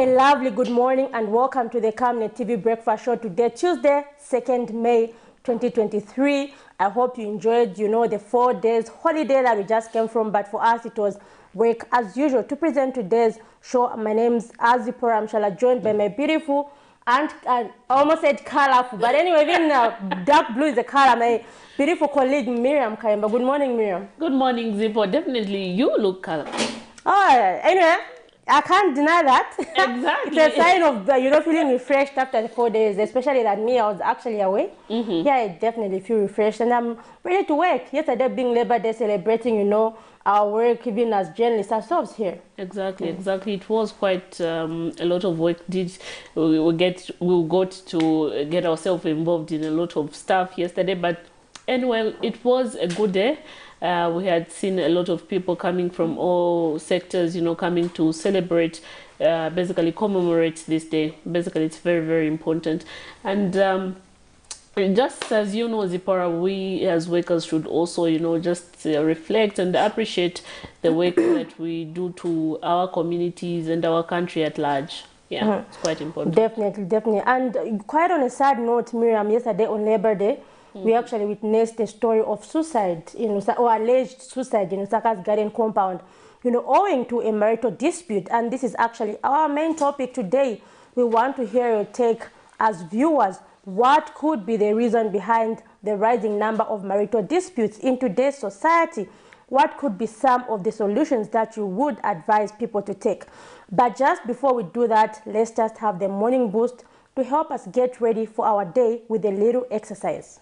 A lovely good morning and welcome to the Camnet TV Breakfast Show today, Tuesday, 2nd May 2023. I hope you enjoyed, the 4 days holiday that we just came from, but for us it was work as usual. To present today's show, my name's Azipora Amshala, joined by my beautiful and I almost said colorful, but anyway, even dark blue is the color. My beautiful colleague Miriam Kaimba. Good morning, Miriam. Good morning, Zippo. Definitely, you look colorful. Oh, anyway, I can't deny that. Exactly. It's a sign of, feeling refreshed after the 4 days, especially that I was actually away. Yeah, I definitely feel refreshed and I'm ready to work. Yesterday being Labor Day, celebrating, our work even as journalists ourselves here. Exactly. It was quite a lot of work. We got to get ourselves involved in a lot of stuff yesterday, but anyway, it was a good day. We had seen a lot of people coming from all sectors, coming to celebrate, basically commemorate this day. Basically, it's very, very important. And just as you know, Zipora, we as workers should also, just reflect and appreciate the work that we do to our communities and our country at large. Yeah, it's quite important. Definitely. And quite on a sad note, Miriam, yesterday on Labor Day, we actually witnessed a story of suicide, or alleged suicide in Saka's garden compound, owing to a marital dispute. And this is actually our main topic today. We want to hear your take as viewers. What could be the reason behind the rising number of marital disputes in today's society? What could be some of the solutions that you would advise people to take? But just before we do that, let's just have the morning boost to help us get ready for our day with a little exercise.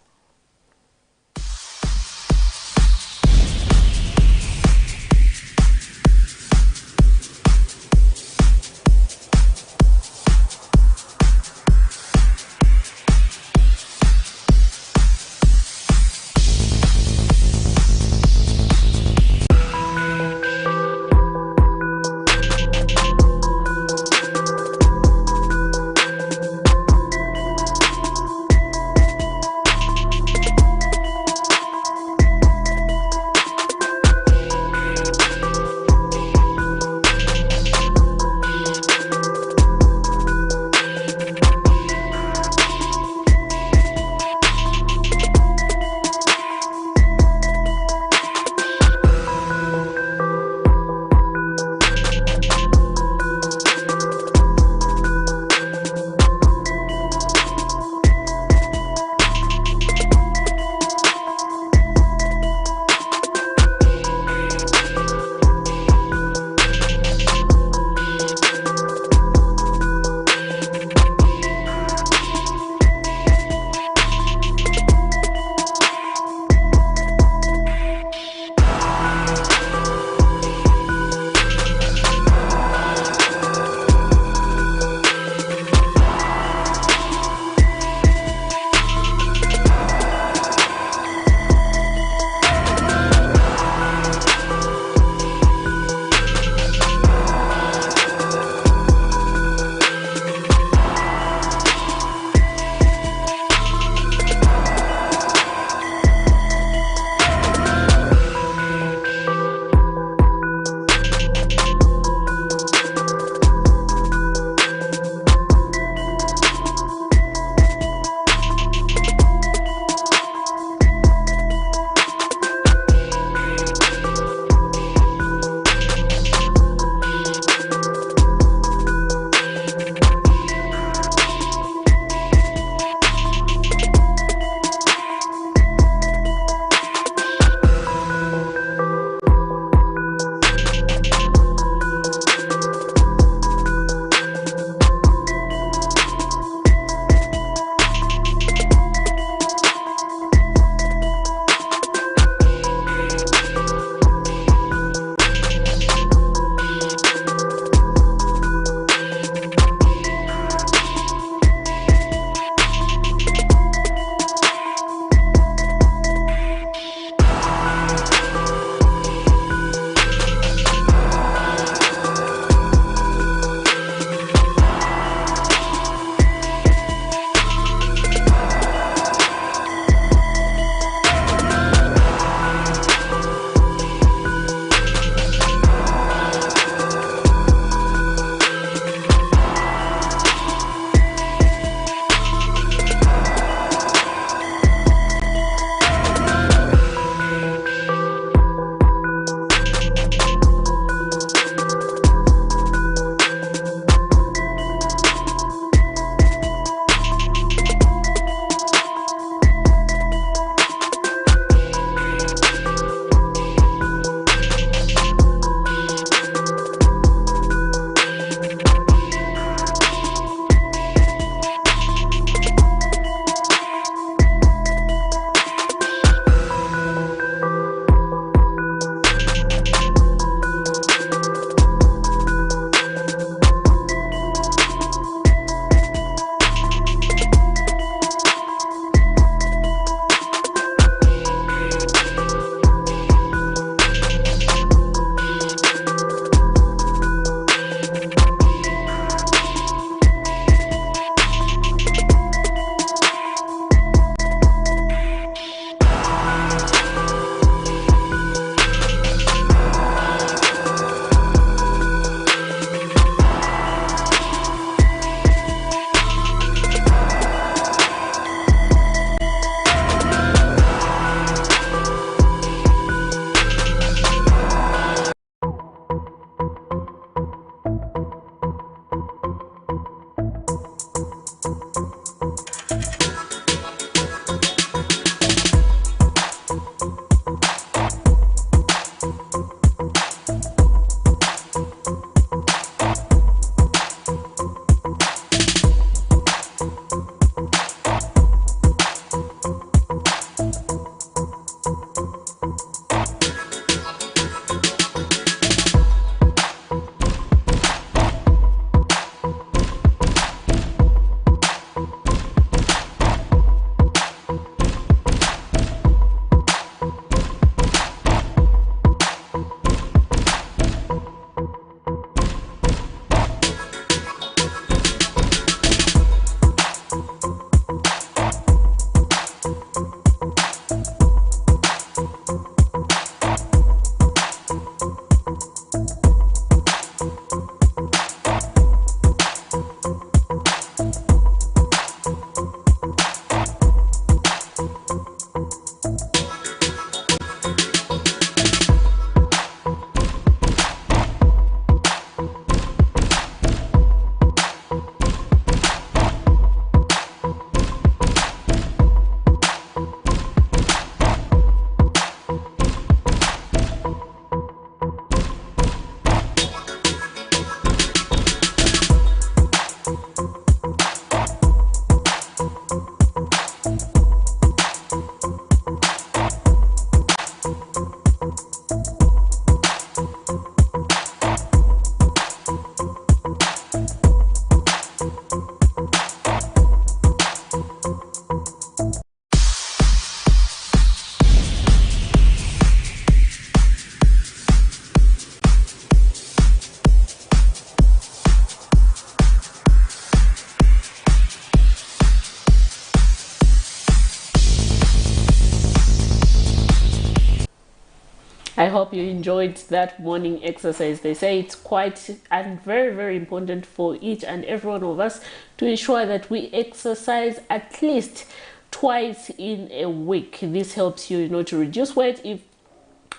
I hope you enjoyed that morning exercise. They say it's quite and very, very important for each and every one of us to ensure that we exercise at least twice in a week. This helps you, to reduce weight. If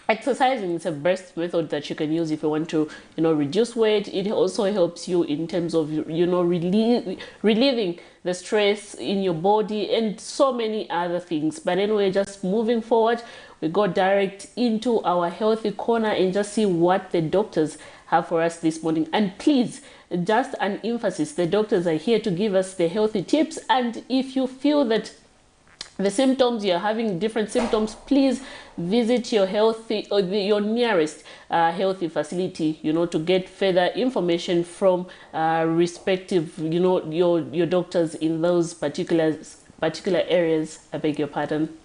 exercising is a best method that you can use if you want to, reduce weight. It also helps you in terms of, relieving the stress in your body and so many other things. But anyway, just moving forward, we go direct into our healthy corner and just see what the doctors have for us this morning. And please, just an emphasis, the doctors are here to give us the healthy tips. And if you feel that the symptoms, you're having different symptoms, please visit your your nearest healthy facility, to get further information from respective, your doctors in those particular areas. I beg your pardon.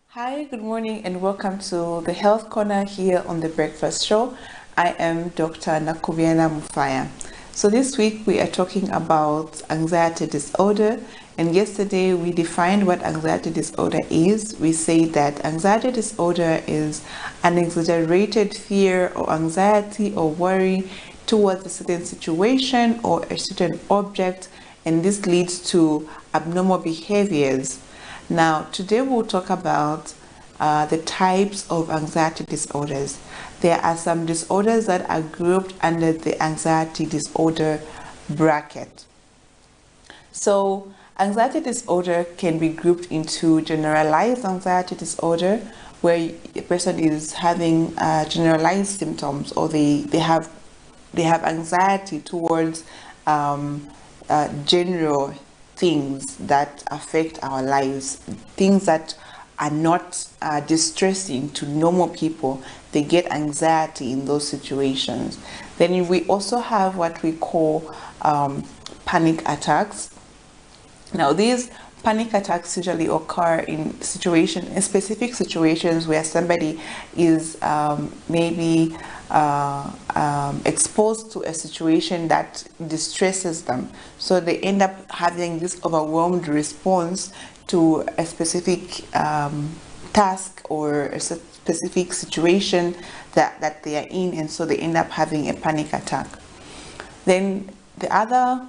Hi, good morning, and welcome to the Health Corner here on the Breakfast Show. I am Dr. Nakubiana Mufaya. So this week we are talking about anxiety disorder, and yesterday we defined what anxiety disorder is. We say that anxiety disorder is an exaggerated fear or anxiety or worry towards a certain situation or a certain object, and this leads to abnormal behaviors. Now, today we'll talk about the types of anxiety disorders. There are some disorders that are grouped under the anxiety disorder bracket. So, anxiety disorder can be grouped into generalized anxiety disorder, where a person is having generalized symptoms, or they have anxiety towards general things that affect our lives, things that are not distressing to normal people. They get anxiety in those situations. Then we also have what we call panic attacks. Now, these panic attacks usually occur in specific situations where somebody is maybe exposed to a situation that distresses them. So they end up having this overwhelmed response to a specific task or a specific situation that they are in, and so they end up having a panic attack. Then the other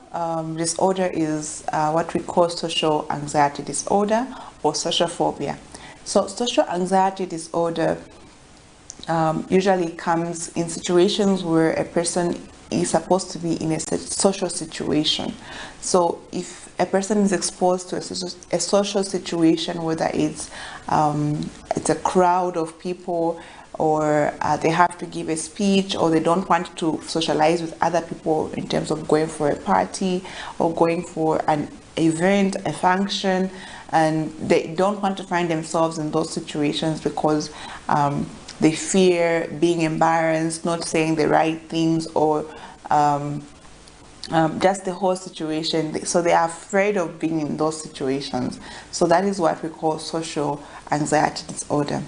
disorder is what we call social anxiety disorder or social phobia. So social anxiety disorder usually comes in situations where a person is supposed to be in a social situation. So if a person is exposed to a social situation, whether it's a crowd of people, or they have to give a speech, or they don't want to socialize with other people in terms of going for a party or going for an event, a function, and they don't want to find themselves in those situations because they fear being embarrassed, not saying the right things, or just the whole situation. So they are afraid of being in those situations. So that is what we call social anxiety disorder.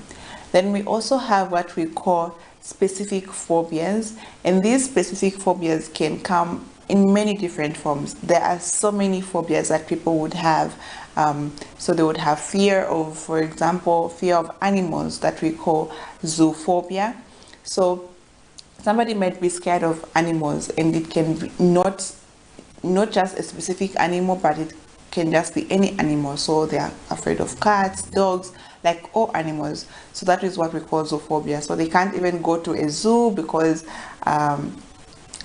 Then we also have what we call specific phobias, and these specific phobias can come in many different forms. There are so many phobias that people would have. So they would have fear of, for example, fear of animals, that we call zoophobia. So somebody might be scared of animals, and it can be not just a specific animal, but it can just be any animal. So they are afraid of cats, dogs, like all animals. So that is what we call zoophobia. So they can't even go to a zoo because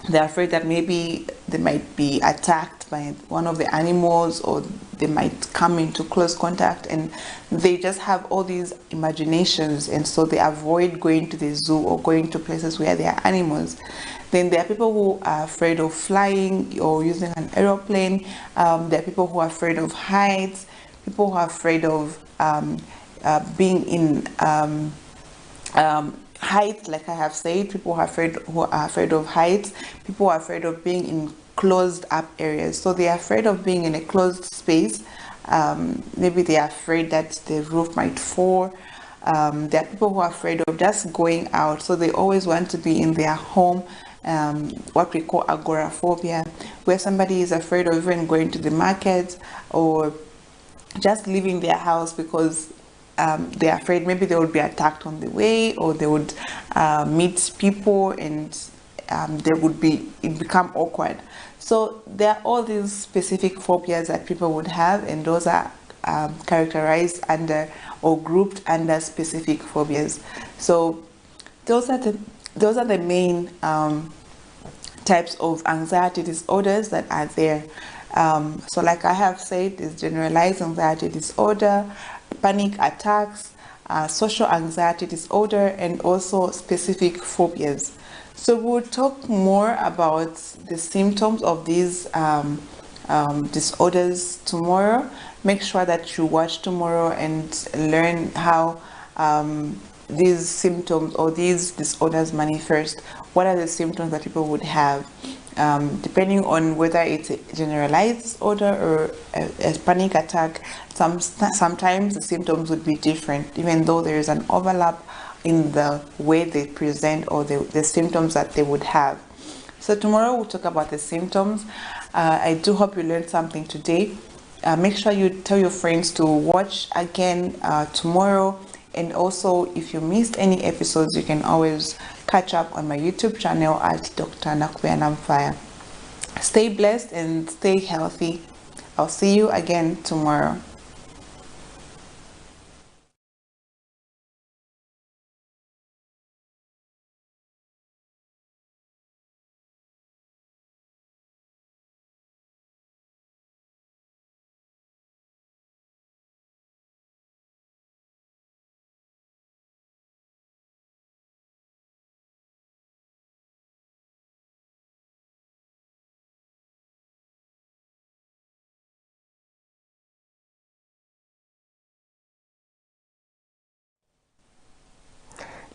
they're afraid that maybe they might be attacked by one of the animals, or they might come into close contact, and they just have all these imaginations, and so they avoid going to the zoo or going to places where there are animals. Then there are people who are afraid of flying or using an aeroplane. There are people who are afraid of heights, people who are afraid of being in heights, like I have said. People who are afraid of heights. People who are afraid of being in closed up areas. So they are afraid of being in a closed space. Maybe they are afraid that the roof might fall. There are people who are afraid of just going out, so they always want to be in their home. What we call agoraphobia, where somebody is afraid of even going to the market or just leaving their house because they're afraid maybe they would be attacked on the way, or they would meet people and it become awkward. So there are all these specific phobias that people would have, and those are characterized under or grouped under specific phobias. So those are the main types of anxiety disorders that are there. So like I have said, there's generalized anxiety disorder, panic attacks, social anxiety disorder, and also specific phobias. So we'll talk more about the symptoms of these disorders tomorrow. Make sure that you watch tomorrow and learn how these symptoms or these disorders manifest. What are the symptoms that people would have? Depending on whether it's a generalized disorder or a panic attack, sometimes the symptoms would be different, even though there is an overlap in the way they present or the symptoms that they would have. So tomorrow we'll talk about the symptoms. I do hope you learned something today. Make sure you tell your friends to watch again tomorrow. And also, if you missed any episodes, you can always catch up on my YouTube channel at Dr. Nakwe Namfire. Stay blessed and stay healthy. I'll see you again tomorrow.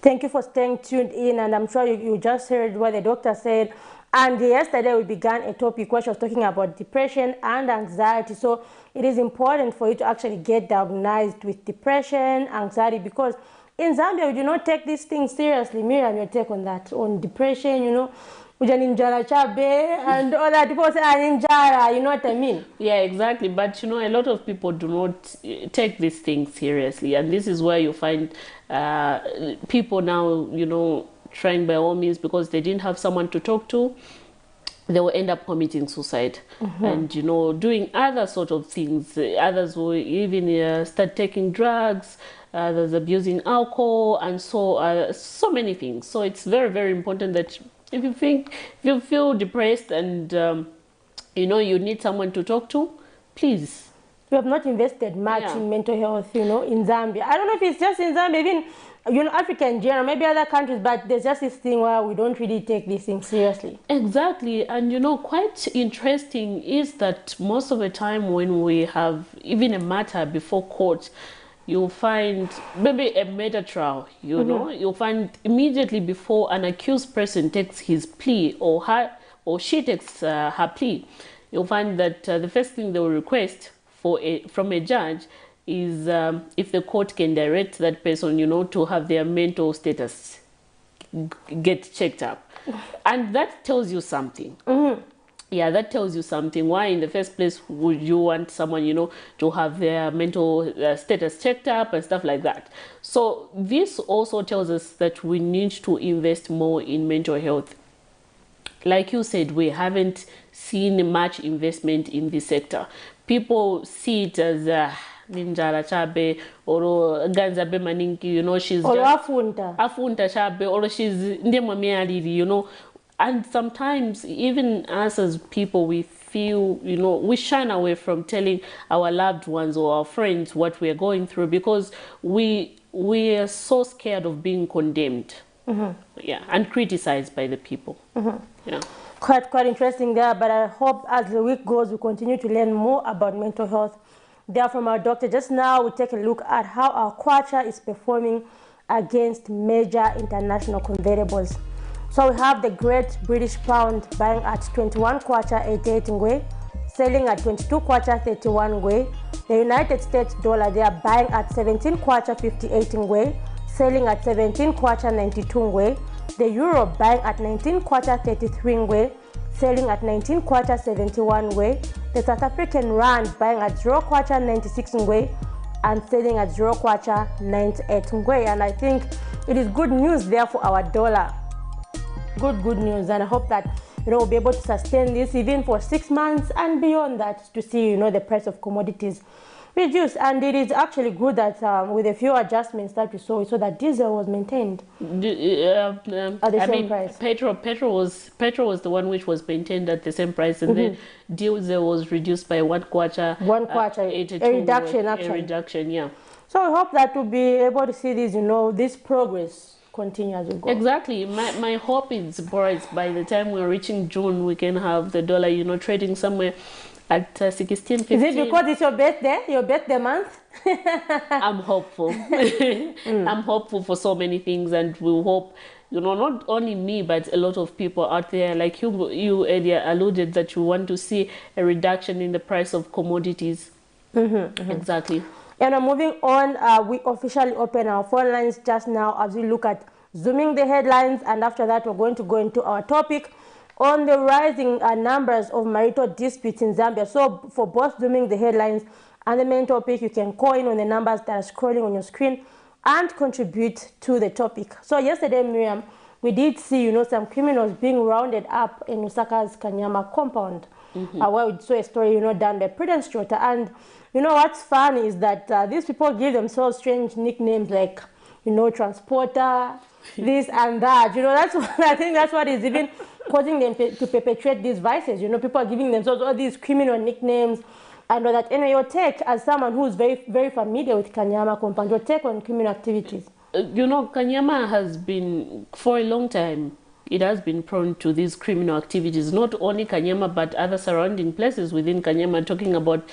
Thank you for staying tuned in, and I'm sure you just heard what the doctor said. And yesterday we began a topic which was talking about depression and anxiety. So it is important for you to actually get diagnosed with depression, anxiety, because in Zambia we do not take these things seriously. Miriam, your take on that, on depression, you know, ujaninjara chabe, and all that. People say ninjara, you know what I mean? Yeah, exactly. But you know, a lot of people do not take these things seriously, and this is where you find people now, you know, trying by all means, because they didn't have someone to talk to, they will end up committing suicide. And you know, doing other sort of things. Others will even start taking drugs, others abusing alcohol, and so many things. So it's very, very important that if you feel depressed and you know you need someone to talk to, please. We have not invested much in mental health, you know, in Zambia. I don't know if it's just in Zambia, even, you know, Africa in general, maybe other countries, but there's just this thing where we don't really take these things seriously. Exactly. And you know, quite interesting is that most of the time when we have even a matter before court, you'll find maybe a murder trial, you know, you'll find immediately before an accused person takes his plea, or she takes her plea, you'll find that the first thing they will request from a judge is if the court can direct that person, you know, to have their mental status get checked up. And that tells you something. Yeah, that tells you something. Why in the first place would you want someone, you know, to have their mental status checked up and stuff like that? So this also tells us that we need to invest more in mental health. Like you said, we haven't seen much investment in this sector. People see it as ninjara chabe or ganzabe maninki, you know, she's or just afunta chabe, or she's ndemwame alili, you know. And sometimes even us as people, we feel, you know, we shun away from telling our loved ones or our friends what we are going through because we are so scared of being condemned, yeah, and criticized by the people. Yeah. Quite interesting there, but I hope as the week goes, we continue to learn more about mental health. There from our doctor. Just now, we take a look at how our kwacha is performing against major international convertibles. So we have the Great British Pound buying at 21 kwacha 88 ngwe, selling at 22 kwacha 31 ngwe. The United States dollar, they are buying at 17 kwacha 58 ngwe, selling at 17 kwacha 92 ngwe. The euro buying at 19 kwacha 33 ngwe, selling at 19 kwacha 71 ngwe. The South African rand buying at 0 kwacha 96 ngwe and selling at 0 kwacha 98 ngwe. And I think it is good news there for our dollar. Good news, and I hope that, you know, we'll be able to sustain this even for 6 months and beyond that to see, you know, the price of commodities reduce. And it is actually good that with a few adjustments that we saw that diesel was maintained at the same price. Petrol was the one which was maintained at the same price, and then diesel was reduced by 1 kwacha. 1 kwacha, a reduction actually. A reduction, yeah. So we hope that we'll be able to see this, you know, this progress continue as we go. Exactly. My hope is, boys, by the time we're reaching June, we can have the dollar, you know, trading somewhere at 16, 15. Is it because it's your birthday month? I'm hopeful. I'm hopeful for so many things, and we hope, you know, not only me, but a lot of people out there, like you earlier alluded that you want to see a reduction in the price of commodities. Exactly. And moving on, we officially open our phone lines just now as we look at zooming the headlines, and after that we're going to go into our topic on the rising numbers of marital disputes in Zambia. So for both zooming the headlines and the main topic, you can call in on the numbers that are scrolling on your screen and contribute to the topic. So yesterday, Miriam, we did see, you know, some criminals being rounded up in Lusaka's Kanyama compound, where we saw a story, you know, done by Prudence Chota. And you know what's funny is that these people give themselves strange nicknames like, you know, transporter, this and that. You know, that's what, I think that's what is even causing them to perpetrate these vices. You know, people are giving themselves all these criminal nicknames. And that, anyway, your take as someone who's very, very familiar with Kanyama compound, your take on criminal activities. You know, Kanyama has been, for a long time, it has been prone to these criminal activities, not only Kanyama, but other surrounding places within Kanyama, talking about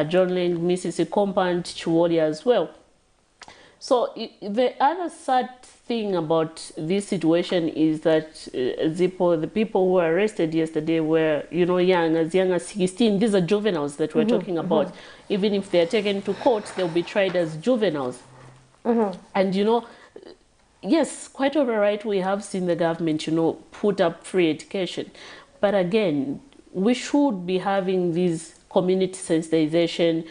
John Lane, Mississippi compound, Chiwoli as well. So the other sad thing about this situation is that Zippo, the people who were arrested yesterday were, you know, young as 16. These are juveniles that we're talking about. Even if they're taken to court, they'll be tried as juveniles. And, you know, yes, quite all right, we have seen the government, you know, put up free education. But again, we should be having these community sensitization,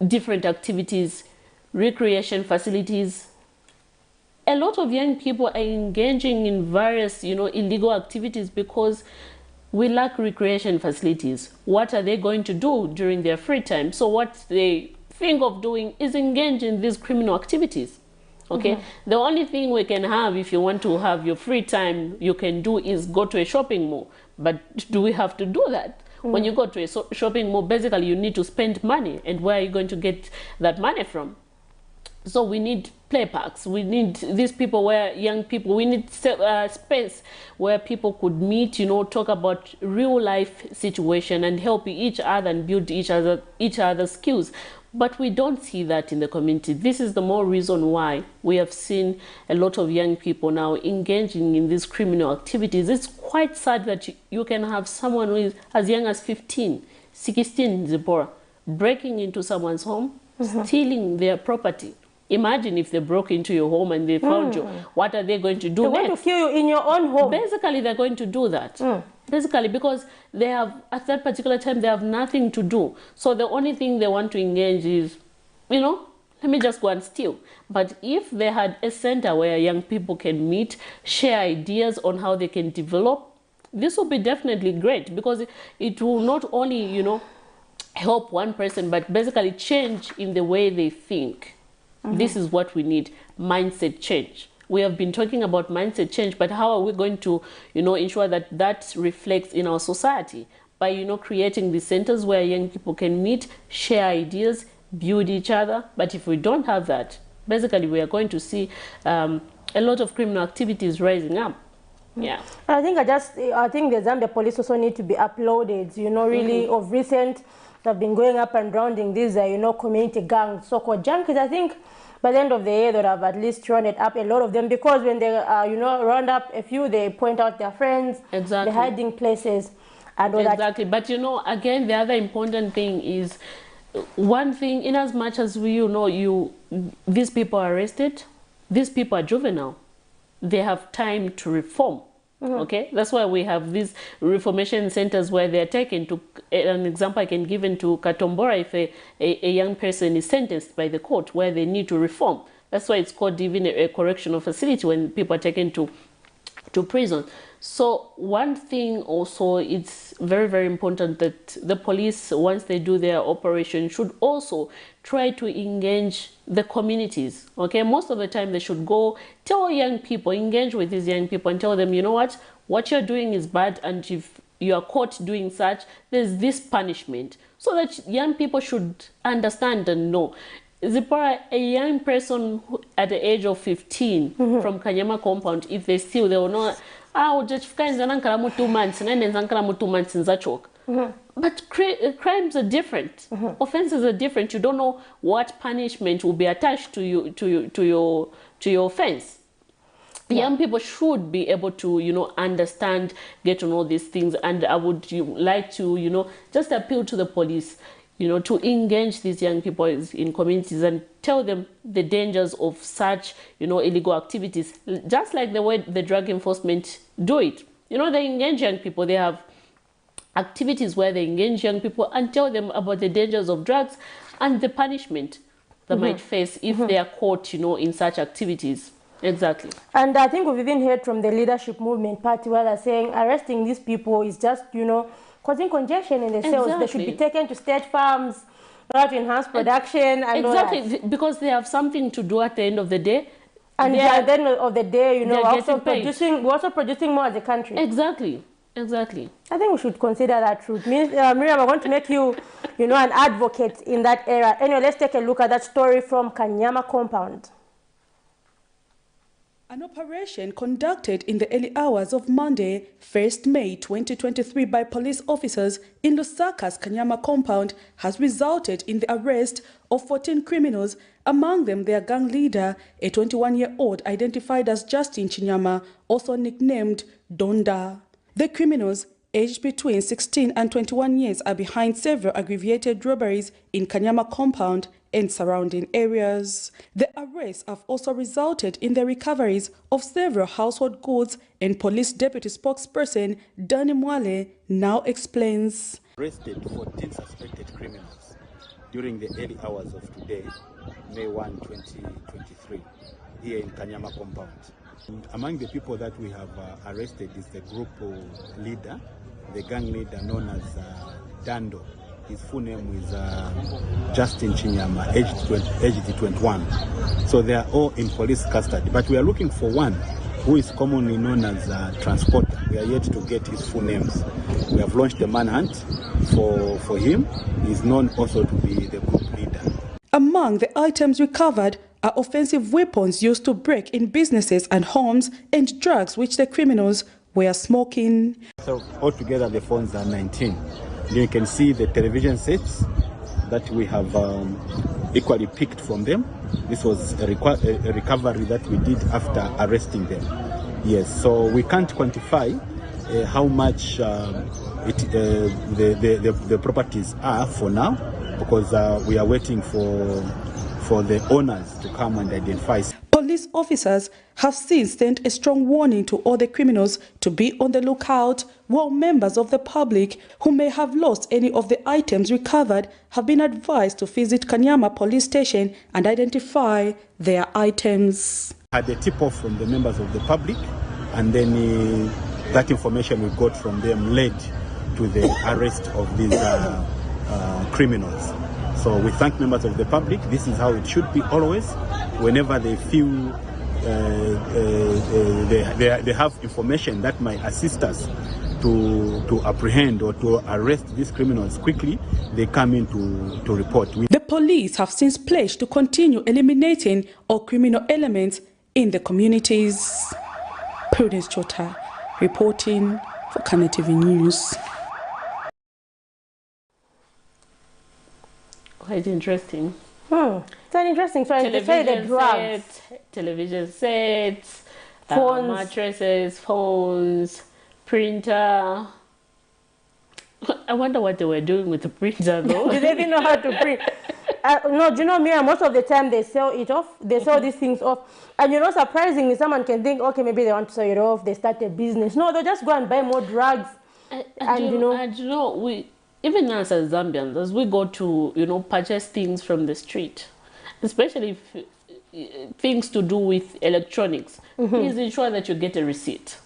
different activities, recreation facilities. A lot of young people are engaging in various, you know, illegal activities because we lack recreation facilities. What are they going to do during their free time? So what they think of doing is engage in these criminal activities. Okay, the only thing we can have if you want to have your free time you can do is go to a shopping mall. But do we have to do that? When you go to a shopping mall, basically you need to spend money, and where are you going to get that money from? So we need play parks, we need these people where young people, we need space where people could meet, you know, talk about real life situation and help each other and build each other's skills. But we don't see that in the community. This is the more reason why we have seen a lot of young people now engaging in these criminal activities. It's quite sad that you can have someone who is as young as 15, 16, Zipporah, breaking into someone's home, stealing their property. Imagine if they broke into your home and they found you. What are they going to do next? They're going to kill you in your own home. Basically, they're going to do that. Basically, because they have, at that particular time, they have nothing to do. So the only thing they want to engage is, you know, let me just go and steal. But if they had a center where young people can meet, share ideas on how they can develop, this will be definitely great, because it will not only, you know, help one person, but basically change in the way they think. This is what we need, mindset change. We have been talking about mindset change, but how are we going to, you know, ensure that that reflects in our society? by, you know, creating these centers where young people can meet, share ideas, build each other. But if we don't have that, basically we are going to see a lot of criminal activities rising up. Yeah. I think the Zambia police also need to be uploaded, you know, really of recent. They've been going up and rounding these, you know, community gangs, so-called junkies. I think by the end of the year, they would have at least rounded up a lot of them, because when they, you know, round up a few, they point out their friends, Exactly. the hiding places, and all Exactly. But, you know, again, the other important thing is, one thing, in as much as we, you know, these people are arrested, these people are juvenile. They have time to reform. Okay, that's why we have these reformation centers where they are taken to. An example I can give into Katombora, if a young person is sentenced by the court where they need to reform. That's why it's called even a correctional facility when people are taken to prison. So one thing also, it's very, very important that the police, once they do their operation, should also try to engage the communities. Okay, most of the time they should go tell young people, engage with these young people and tell them, you know what you're doing is bad, and if you are caught doing such, there's this punishment, so that young people should understand and know. Zipporah, a young person at the age of 15 from Kanyama compound, if they steal, they will know, just 2 months, and 2 months in Zachok. But crimes are different. Offenses are different. You don't know what punishment will be attached to your offense. Young people should be able to, you know, understand, get to know these things. And I would like to, you know, just appeal to the police, you know, to engage these young people in communities and tell them the dangers of such, you know, illegal activities, just like the way the drug enforcement do it. You know, they engage young people. They have activities where they engage young people and tell them about the dangers of drugs and the punishment they might face if they are caught, you know, in such activities. Exactly. And I think we've even heard from the leadership movement party where they're saying arresting these people is just, you know, causing congestion in the cells. They should be taken to state farms, to enhance production and all that. Because they have something to do at the end of the day. And at the end of the day, you know, we're also producing more as a country. Exactly. I think we should consider that truth. Miriam, I want to make you, you know, an advocate in that area. Anyway, let's take a look at that story from Kanyama compound. An operation conducted in the early hours of Monday, 1st May 2023 by police officers in Lusaka's Kanyama compound has resulted in the arrest of 14 criminals, among them their gang leader, a 21-year-old identified as Justin Chinyama, also nicknamed Donda. The criminals, aged between 16 and 21 years, are behind several aggravated robberies in Kanyama compound and surrounding areas. The arrests have also resulted in the recoveries of several household goods, and police deputy spokesperson Danny Mwale now explains. Arrested 14 suspected criminals during the early hours of today, May 1, 2023, here in Kanyama compound. And among the people that we have arrested is the group leader, the gang leader known as Dando. His full name is Justin Chinyama, aged 21. So they are all in police custody. But we are looking for one who is commonly known as Transporter. We are yet to get his full names. We have launched a manhunt for him. He is known also to be the group leader. Among the items recovered are offensive weapons used to break in businesses and homes, and drugs which the criminals were smoking. So altogether the phones are 19. You can see the television sets that we have equally picked from them. This was a recovery that we did after arresting them. Yes, so we can't quantify how much the properties are for now, because we are waiting for the owners to come and identify. Police officers have since sent a strong warning to all the criminals to be on the lookout, while members of the public who may have lost any of the items recovered have been advised to visit Kanyama police station and identify their items. I had a tip-off from the members of the public, and then that information we got from them led to the arrest of these criminals. So we thank members of the public. This is how it should be always. Whenever they feel they have information that might assist us to apprehend or to arrest these criminals quickly, they come in to report. The police have since pledged to continue eliminating all criminal elements in the communities. Prudence Chota reporting for Camnet TV News. Quite interesting. It's an interesting story. Television sets, phones, mattresses, phones, printer. I wonder what they were doing with the printer though. Do they even know how to print? No, do you know, Mira, most of the time they sell it off. They sell these things off. And you know, surprisingly, someone can think, okay, maybe they want to sell it off, they start a business. No, they'll just go and buy more drugs. We, even us as Zambians, as we go to, purchase things from the street, especially things to do with electronics, please ensure that you get a receipt.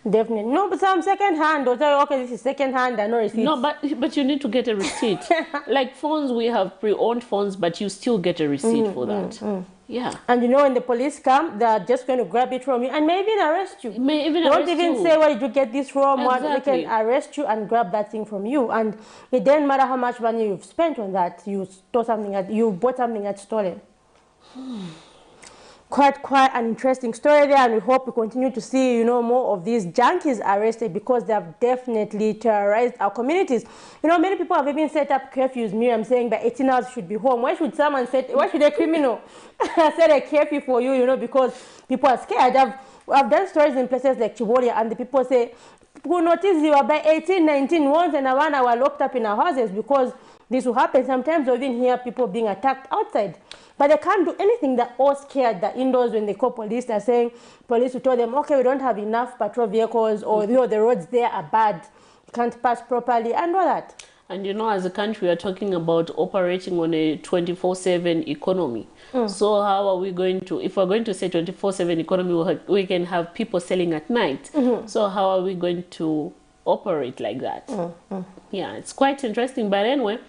Definitely. No, but some second hand, they'll tell you, okay, this is second hand, and no receipt. No, but you need to get a receipt. Like phones, we have pre-owned phones, but you still get a receipt for that. Yeah. And when the police come, they're just going to grab it from you and maybe arrest you. Don't even say, where did you get this from? Exactly. They can arrest you and grab that thing from you. And it doesn't matter how much money you've spent on that. You bought something that's stolen. Quite an interesting story there, and we hope we continue to see, more of these junkies arrested, because they have definitely terrorized our communities. Many people have even set up curfews. Miriam saying by 18 hours you should be home. Why should a criminal set a curfew for you, because people are scared. I've done stories in places like Chiboria, and the people say, people notice you are by 18, 19, once in a 1 hour locked up in our houses, because this will happen. Sometimes we even hear people being attacked outside. But they can't do anything. They're all scared. They're indoors. When they call police, they're saying, police will tell them, okay, we don't have enough patrol vehicles, or the roads there are bad, you can't pass properly, and all that. And as a country, we are talking about operating on a 24/7 economy. So how are we going to, if we're going to say 24/7 economy, we can have people selling at night. So how are we going to operate like that? Yeah, it's quite interesting. But anyway,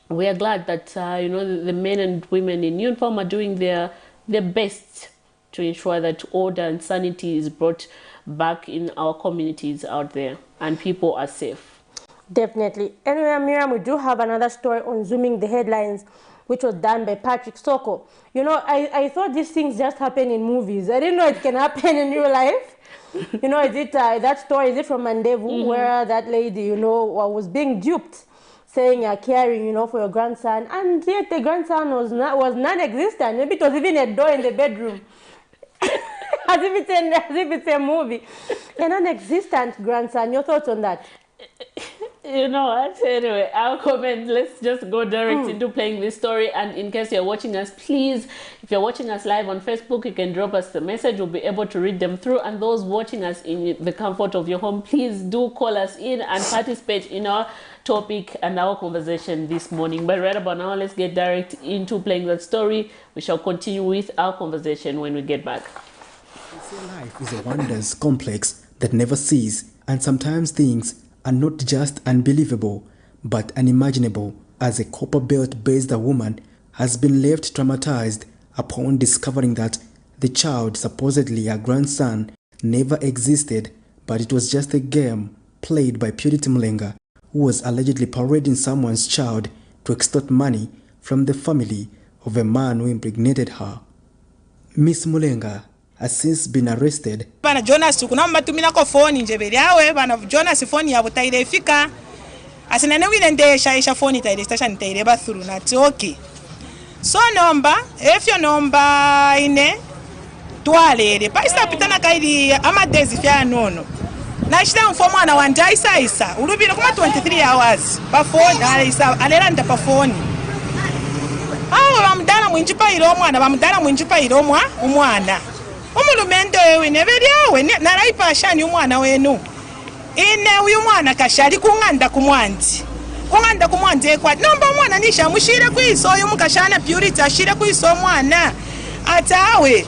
we are glad that the men and women in uniform are doing their best to ensure that order and sanity is brought back in our communities out there and people are safe. Definitely. Anyway, Miriam, we do have another story on Zooming the Headlines, which was done by Patrick Soko. I thought these things just happen in movies. I didn't know it can happen in real life. Is it that story? Is it from Mandevu, where that lady, was being duped, saying you're caring, for your grandson, and yet the grandson was non-existent. Maybe it was even a door in the bedroom, as if it's a movie. A non-existent grandson. Your thoughts on that? What? Anyway, our comment. Let's just go direct into playing this story. And in case you're watching us, please, if you're watching us live on Facebook, you can drop us a message. We'll be able to read them through. And those watching us in the comfort of your home, please do call us in and participate in our topic and our conversation this morning. But right about now, let's get direct into playing that story. We shall continue with our conversation when we get back. Life is a wonders complex that never ceases, and sometimes things are not just unbelievable but unimaginable, as a copper belt-based woman has been left traumatized upon discovering that the child, supposedly her grandson, never existed, but it was just a game played by Purity Mlenga, who was allegedly parading someone's child to extort money from the family of a man who impregnated her. Miss Mlenga has since been arrested. Bana Jonas kuna matumina ko phone nje beli awe bana Jonas phone ya butaire fika asina ne wile ndesha isha phone itaire station itaire ba through na okay. So number efyo number ine twalere paisa pitana kaidi amadezi fya nono na shida mfomo ana wanja isa ulubira kuma 23 hours pa phone alera nda pa phone bamudala mwinjipa ilo mwana bamudala mwinjipa ilo umwana umulumendo wewe nebelyawe naraipa shani umwana wenu ine uyu mwana kashali kunganda kumwanzi kwa nomba mwana nisha mushire kwiso uyu mukashana Purity ashire kwiso mwana atawe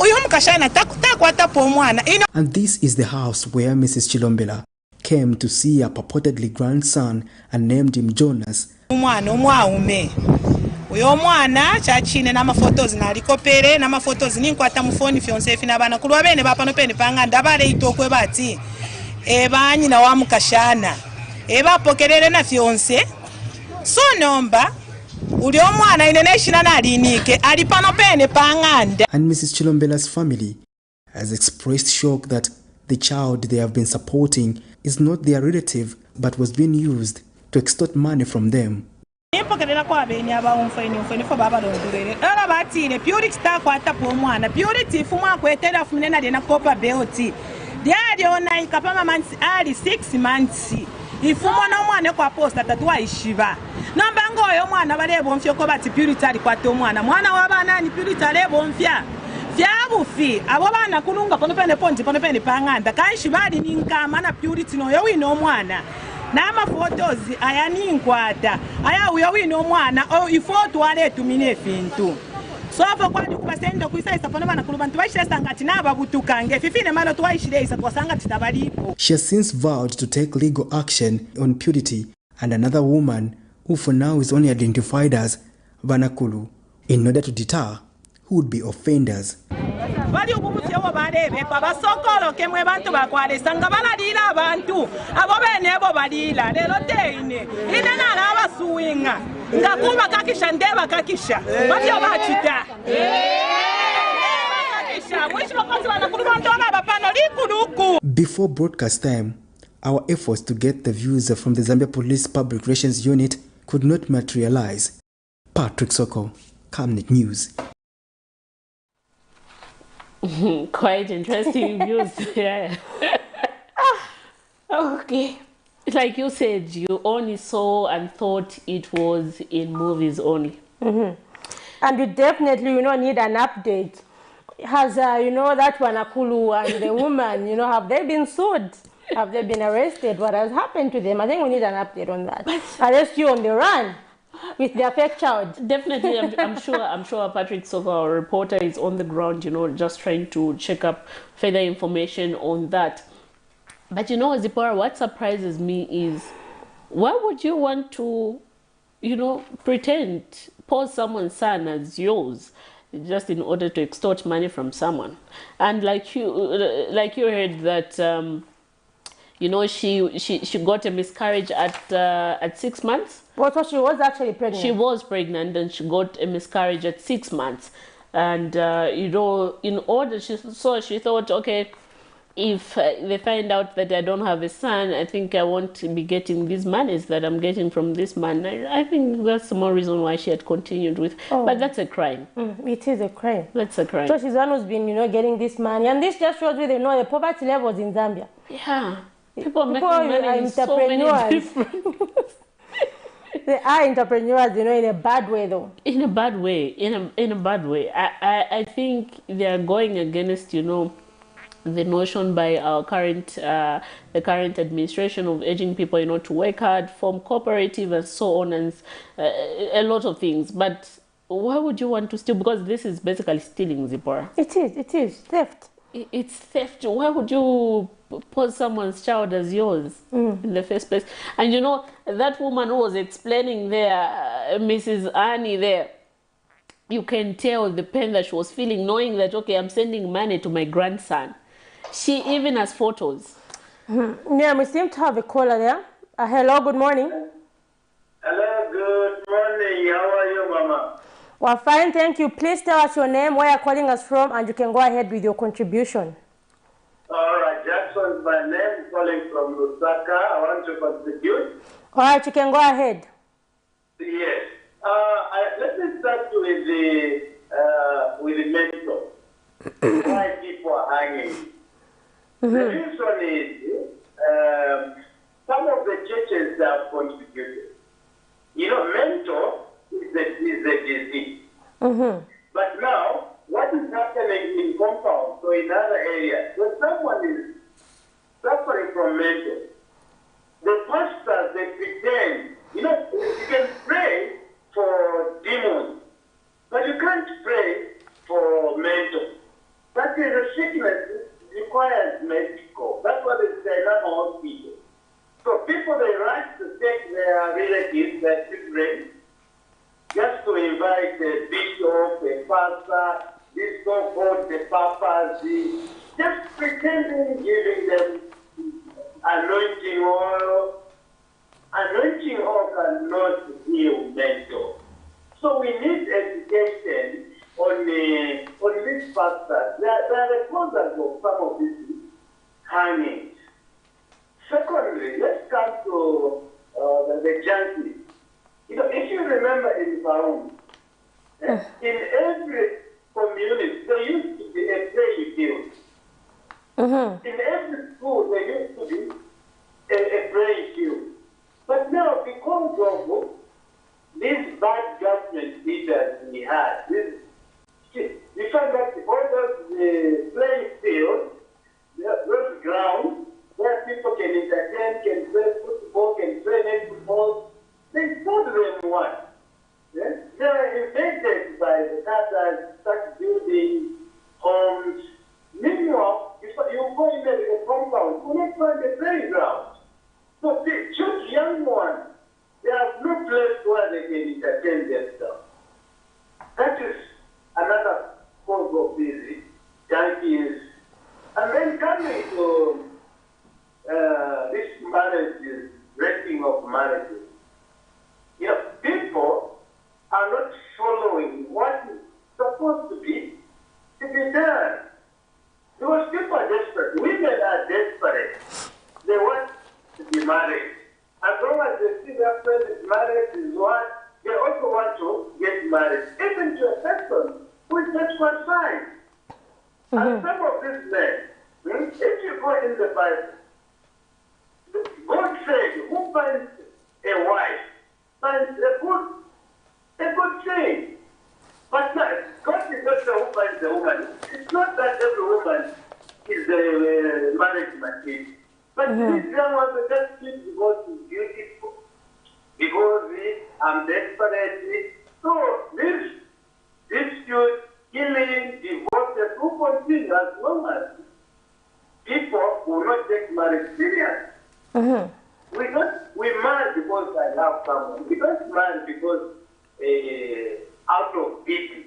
uyu mukashana takwata po mwana. And this is the house where Mrs. Chilombela came to see her purportedly grandson and named him Jonas. Umwana umwaume uyo mwana chachine na mafotos nalikopere na mafotos ninkwata mu phone fiance fina bana kulwa bene bapano pene panga ndabale itokwe bati eba nyina wa mukashana eba pokerere na fiance so nomba uli omwana ine neshina nalinike ali pano pene pang'anda. And Mrs. Chilombela's family has expressed shock that the child they have been supporting is not their relative but was being used to extort money from them. Impokerera kwa beni abaumfeni fo baba londurere era batire purity takwata po mwana purity fumwa kwetera fumunena dena kopa beoti diali ona ikapama months ali 6 months ifumo no mwana kwa posta tatwa ishiba namba ngoyo mwana balebo mfyo ko bati purity ali kwata mwana wabana ni purity alebo mfya fyabufi abo bana kulunga pono pene pang'anda kanshibali ninkama na purity no yo wino mwana nama photos ayaninkwata aya uyo wino mwana ifoto ale tumine fintu so afa kwadi kubasenda kuisaisa pano bana kulubantu bashiresa ngati naba butukange fifine malo twaishiresa twasanga titabalipo. She has since vowed to take legal action on Purity and another woman who for now is only identified as Vanakulu in order to deter who would be offenders. Bali ubumuti abo barebe babasokolo kemwe bantu bakwalesa nga balalira abantu abo bene abo balira lero teine ine nala abasuwinga ngakuba kakisha ndeba kakisha batyo bachita Before broadcast time, our efforts to get the views from the Zambia Police Public Relations Unit could not materialize. Patrick Soko, Camnet News. Quite interesting views. Yeah. Okay. Like you said, you only saw and thought it was in movies only. And we definitely, need an update. Has, that Wanakulu and the woman, have they been sued? Have they been arrested? What has happened to them? I think we need an update on that. Arrest you on the run with their fake child. Definitely, I'm sure Patrick Soko, our reporter, is on the ground, just trying to check up further information on that. But Zipporah, what surprises me is, why would you want to, pose someone's son as yours just in order to extort money from someone? And like you heard that, she got a miscarriage at 6 months. Well, so she was actually pregnant. She was pregnant and she got a miscarriage at 6 months. And, she thought, okay, if they find out that I don't have a son, I think I won't be getting these monies that I'm getting from this man. I think that's the more reason why she had continued with. But that's a crime. It is a crime. That's a crime. So she's the one who's been, getting this money. And this just shows you, the poverty levels in Zambia. Yeah. People making money in so many different... They are entrepreneurs, in a bad way, though. In a bad way. In a bad way. I think they are going against, the notion by our the current administration of urging people, to work hard, form cooperative and so on, and a lot of things. But why would you want to steal? Because this is basically stealing, Zipporah. It is theft. It's theft. Why would you pose someone's child as yours in the first place? And that woman who was explaining there, Mrs. Annie there, you can tell the pain that she was feeling, knowing that, okay, I'm sending money to my grandson. She even has photos. Yeah, we seem to have a caller there. Hello, good morning. Hello, good morning. How are you, Mama? Well, fine, thank you. Please tell us your name, where you're calling us from, and you can go ahead with your contribution. All right, Jackson is my name, calling from Lusaka. I want to contribute. All right, you can go ahead. Yes. Let me start with the mentor. Why people are hanging. The reason is some of the churches have contributed. Mentor is a disease. But now, what is happening in compounds or in other areas, when someone is suffering from mental, the pastors, they pretend, you can pray for demons, but you can't pray for mental. That is a sickness requires medical. That's what they say in hospital. So people, they rush to take their relatives, their children, just to invite the bishop, the pastor, this so-called the papas, just pretending giving them anointing oil. Anointing oil cannot heal mental. So we need education on these factors. There are the causes of some of these hangings. Secondly, let's come to the junkies. You know, if you remember in Baum, in every community, there used to be a play field. In every school, there used to be a playing field. But now, because of these bad judgment leaders we had, we find that all those playing fields, those grounds, where people can entertain, can play football, can play netball, they told them what? Yes? They were invaded by the Tatars, start building homes. Meanwhile, if you go in the compound, you will not find a playground. So the church young ones, they have no place where they can entertain themselves. That is another cause of these junkies. And then coming to this marriages, breaking of marriages. You know, people are not following what is supposed to be done. Because people are desperate. Women are desperate. They want to be married. As long as they see their friend is married, is what, they also want to get married. Even to a person who is not qualified. And some of these men, if you go in the Bible, God said, who finds a wife finds a good thing. But God is not the who finds the woman. It's not that every woman is a marriage material. But these young ones are just because it's beautiful, because I'm desperate. So this dispute, killing, divorce, will continue as long as people will not take marriage serious. We marry because I love someone. We don't marry because out of pity.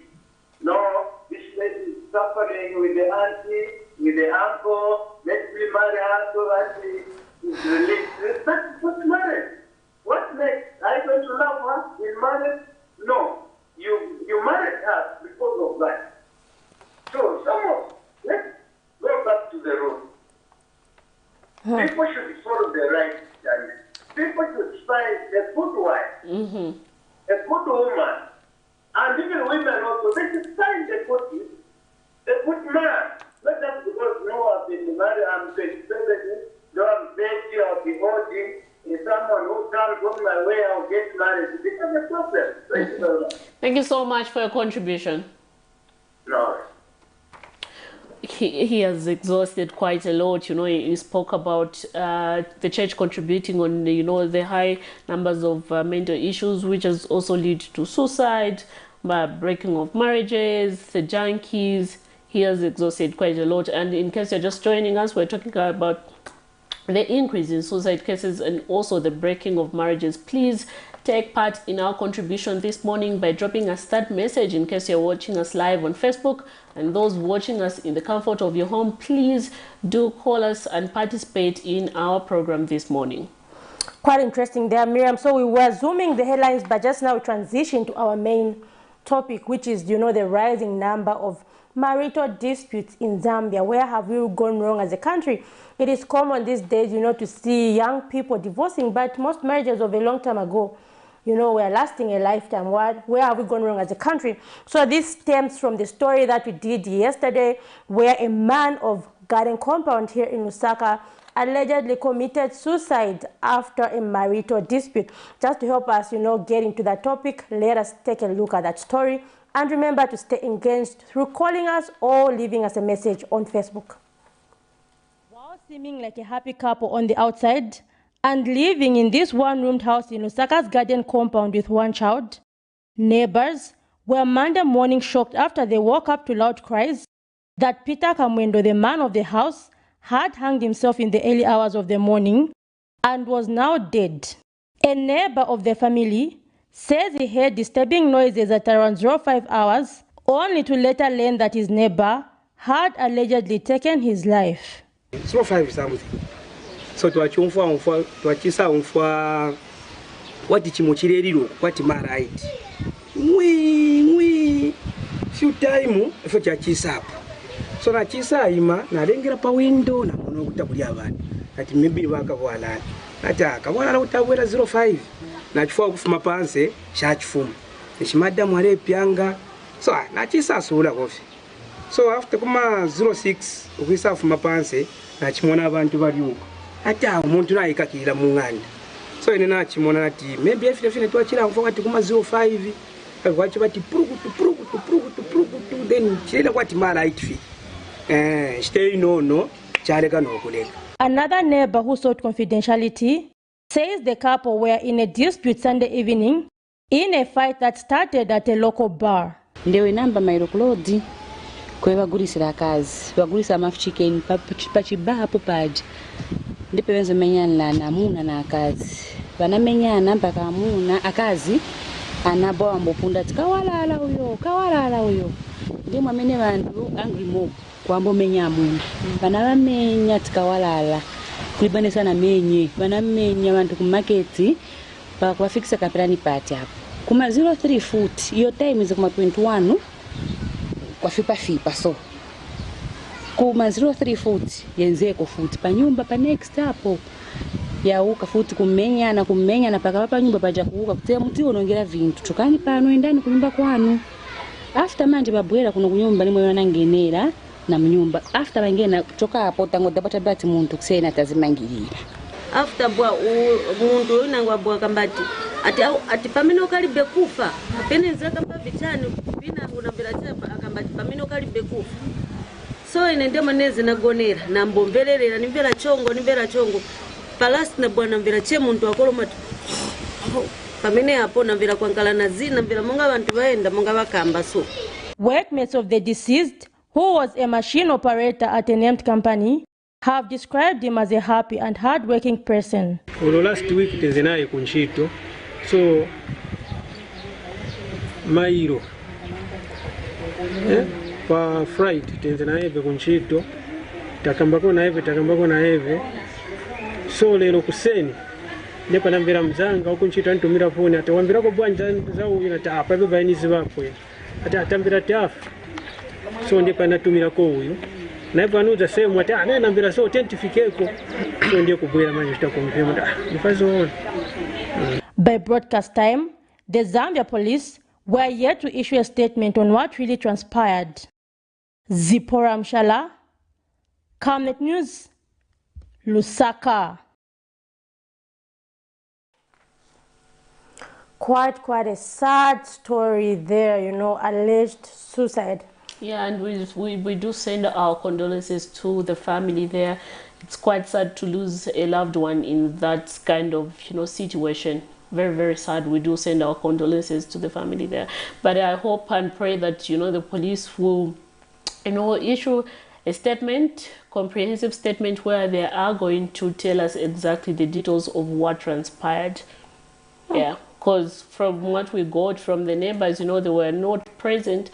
No, this lady is suffering with the auntie, with the uncle. Let me marry her so that she is released. That's not marriage. What next? Are you going to love her in marriage? No. You married her because of that. So let's go back to the root. People should follow the right channel. People should find a good wife, a good woman, and even women also. They should find a good man. Not just because I've been married, I'm 27, no, I'm 30, I'll be holding. If someone who comes on my way, I'll get married. This is a problem. Thank you very much. Thank you so much for your contribution. No. He has exhausted quite a lot. He spoke about the church contributing on the high numbers of mental issues, which has also led to suicide, breaking of marriages, the junkies. He has exhausted quite a lot. And in case you're just joining us, we're talking about the increase in suicide cases and also the breaking of marriages. Please take part in our contribution this morning by dropping a start message in case you're watching us live on Facebook. And those watching us in the comfort of your home, please do call us and participate in our program this morning. Quite interesting there, Miriam. So we were zooming the headlines, but just now we transition to our main topic, which is, the rising number of marital disputes in Zambia. Where have we gone wrong as a country? It is common these days, to see young people divorcing, but most marriages of a long time ago, were lasting a lifetime. Where have we gone wrong as a country? So this stems from the story that we did yesterday, where a man of Garden Compound here in Lusaka allegedly committed suicide after a marital dispute. Just to help us, get into that topic, let us take a look at that story. And remember to stay engaged through calling us or leaving us a message on Facebook. While seeming like a happy couple on the outside and living in this one-roomed house in Lusaka's Garden Compound with one child, neighbors were Monday morning shocked after they woke up to loud cries that Peter Kamwendo, the man of the house, had hanged himself in the early hours of the morning and was now dead. A neighbor of the family says he heard disturbing noises at around 05 hours, only to later learn that his neighbor had allegedly taken his life. 05 something. so twachisa umfwa wati chimuchireriro kwati maraiti mwi few time ifo chachisapo so nachisa ima nalengera pa window na muno kutabuli abantu ati maybe vakawalala ati akawalala utabwera 05 nachifua kufuma panse chachifuma chimadamu ale pyanga so nachisa sula kofi so after kuma 06 ukisa fuma panse nachimona abantu baliuko ati umuntu nayikakira munganda so ine nachimona ati maybe efine twachira mfo kati kuma 05 kwacho bati purukutu then chile kwati mala itfi stay no chareka no kuleka. Another neighbor who sought confidentiality says the couple were in a dispute Sunday evening in a fight that started at a local bar. Ndewe namba mailo klodi kwe bagulisira akazi bagulisa mafu chicken pachiba hapo paji ndipo wenze menyana na muna na akazi banamenyana mpaka muna akazi anaboa mbopunda tikawalala uyo ndimwe amene bantu angry mob kwambo menya muna banamenya tikawalala kulibane sana menye banamenya abantu ku market pa kuwafikisa kapirani party hapo kuma 03 foot iyo time izo kuma 21 kwa fipa so kuma 03 foot yenzeko foot pa nyumba pa next hapo ya uka foot kumenya na paka pa nyumba paja kuuka kutia mti unongera vintu tukani pano endani kunyumba kwanu after manje babwera kuno kunyumba nimwe wanangenera na mnyumba after bangena kutoka hapo tango dapata bati muntu kusena tazimangirira after bwa muntu unangwa bwa kambati ati pamino kalibe kufa apenenza kamba vitani bina unambira chapa akambati pamino kalibe kufa so ine ndemo nezi nagonera na mbombererera nimvera chongo palast na bwana mvera che muntu akoloma pamene hapo namvera kwankala na zina mvera monga abantu baenda monga bakamba so. Workmates of the deceased, who was a machine operator at a named company, have described him as a happy and hard-working person. Last week tenzenaye kunchito so mairo pa Friday tenzenaye kunchito takambako na eve so lero kuseni nepa namvera mzanga ukunchito antumira phone atawambira ko bwanja zawo inata apa beba inizi bakwe atambira tafu so ndipo natumira ko uyu naibu anuza sehemu ati nambira so tentifikeko so ndiye kubwera manje tutakompema nifazo. By broadcast time, the Zambia police were yet to issue a statement on what really transpired. Zipporah Mshala, Camnet News, Lusaka. Quite a sad story there, alleged suicide. Yeah, and we do send our condolences to the family there. It's quite sad to lose a loved one in that kind of, situation. Very, very sad. We do send our condolences to the family there. But I hope and pray that, the police will, issue a statement, comprehensive statement where they are going to tell us exactly the details of what transpired. Yeah, because from what we got from the neighbors, they were not present.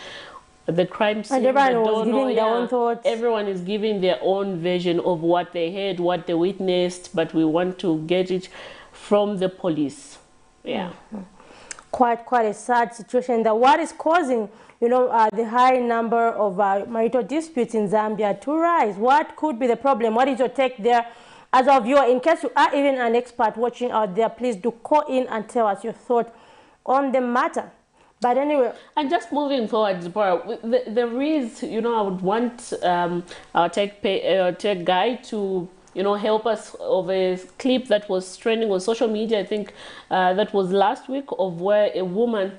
The crime scene, and everyone was giving their own thoughts. Everyone is giving their own version of what they heard, what they witnessed, but we want to get it from the police. Yeah. Mm-hmm. Quite a sad situation. What is causing, the high number of marital disputes in Zambia to rise? What could be the problem? What is your take there? As a viewer, in case you are even an expert watching out there, please do call in and tell us your thought on the matter. But anyway, and just moving forward, there is, I would want our tech guy to, help us of a clip that was trending on social media. I think that was last week, of where a woman,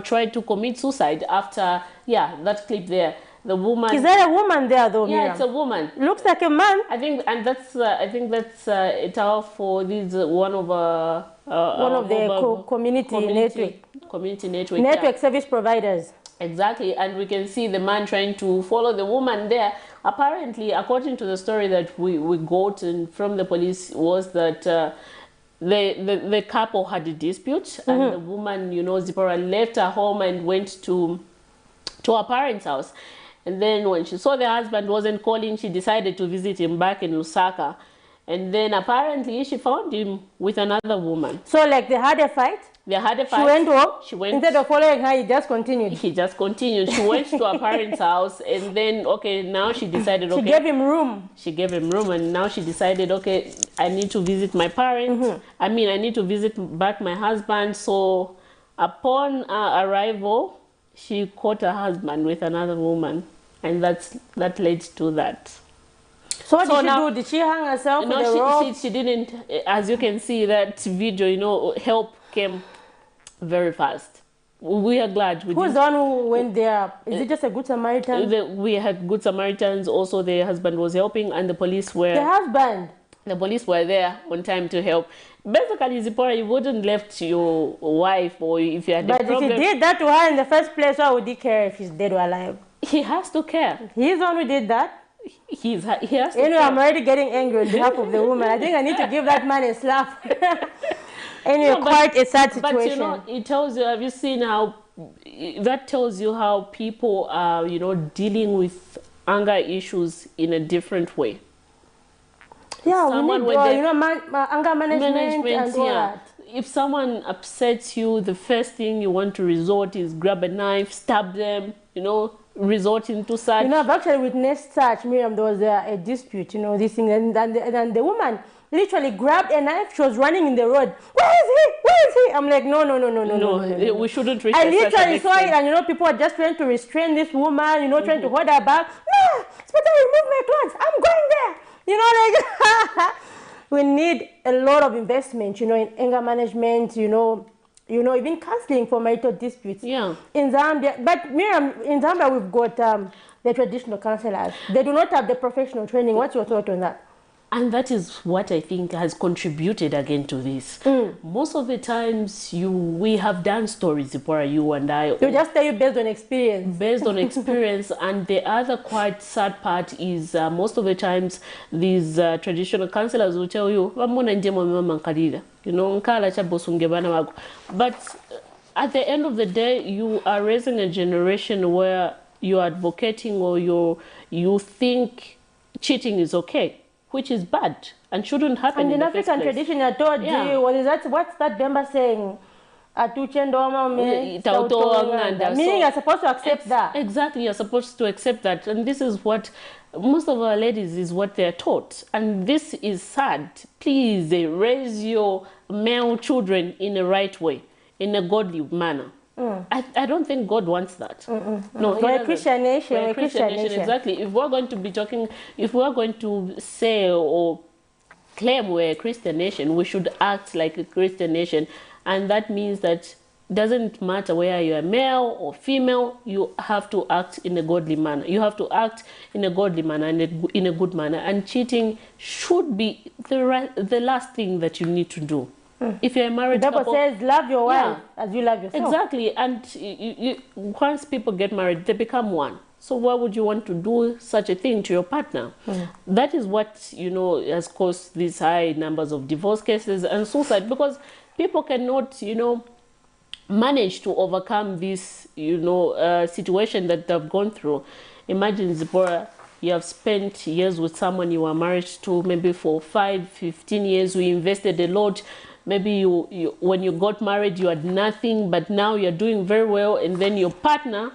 tried to commit suicide after, that clip there. The woman. Is there a woman there though? Yeah, Miriam? It's a woman. Looks like a man. I think that's a tower for this one of the community network service providers. Exactly, and we can see the man trying to follow the woman there. Apparently, according to the story that we got from the police, was that the couple had a dispute, and the woman, Zipporah, left her home and went to her parents' house. And then when she saw the husband wasn't calling, she decided to visit him back in Lusaka. And then apparently she found him with another woman. So like they had a fight? They had a fight. She went home? She went. Instead of following her, he just continued? He just continued. She went to her parents' house, and then, okay, now she decided, okay. She gave him room. She gave him room, and now she decided, okay, I need to visit my parents. I mean, I need to visit back my husband. So upon arrival, she caught her husband with another woman, and that led to that. So what did she do? Did she hang herself with a rope? She didn't. As you can see, that video, you know, help came very fast. We are glad. Who's the one who went there? Is it just a Good Samaritan? We had Good Samaritans. Also, the husband was helping, and the police were... The husband? The police were there on time to help. Basically, Zipporah, you wouldn't left your wife, or if you had a problem... But if he did that to her in the first place, why would he care if he's dead or alive? He has to care. He's the one who did that? He has to care. Anyway, I'm already getting angry on behalf of the woman. I think I need to give that man a slap. Anyway, no, quite a sad situation. But you know, it tells you, have you seen how, that tells you how people are, you know, dealing with anger issues in a different way. Yeah, someone we need, you know, anger management and all that. If someone upsets you, the first thing you want to resort is grab a knife, stab them, you know, resort into such. You know, I've actually witnessed such, Miriam, there was a dispute, you know, this thing, and the woman literally grabbed a knife. She was running in the road. Where is he? Where is he? I'm like, no. We shouldn't reach. I literally saw it, and you know, people are just trying to restrain this woman, you know, trying to hold her back. No, it's better I remove my clothes. I'm going there. You know, like we need a lot of investment, you know, in anger management, you know, even counseling for marital disputes. Yeah. In Zambia, but Miriam, in Zambia we've got the traditional counselors. They do not have the professional training. What's your thought on that? And that is what I think has contributed again to this. Most of the times we have done stories, Zipporah, you and I. They just tell you based on experience. Based on experience. And the other quite sad part is most of the times these traditional counselors will tell you, you know, but at the end of the day, you are raising a generation where you're advocating or you think cheating is okay, which is bad and shouldn't happen. And in African tradition, I told you, what's that Bemba saying? Meaning you're supposed to accept that. Exactly, you're supposed to accept that. And this is what most of our ladies is what they're taught. And this is sad. Please raise your male children in the right way, in a godly manner. I don't think God wants that. No, we're a Christian nation. We're a Christian nation. Exactly. If we're going to be talking, if we're going to say or claim we're a Christian nation, we should act like a Christian nation. And that means that it doesn't matter whether you're male or female, you have to act in a godly manner. You have to act in a godly manner and in a good manner. And cheating should be the last thing that you need to do. If you're a married couple, the Bible says, love your wife as you love yourself. Exactly. And once people get married, they become one. So why would you want to do such a thing to your partner? That is what, you know, has caused these high numbers of divorce cases and suicide, because people cannot, you know, manage to overcome this, you know, situation that they've gone through. Imagine, Zipporah, you have spent years with someone you were married to, maybe for 5, 15 years. We invested a lot. Maybe you when you got married, you had nothing, but now you're doing very well. And then your partner,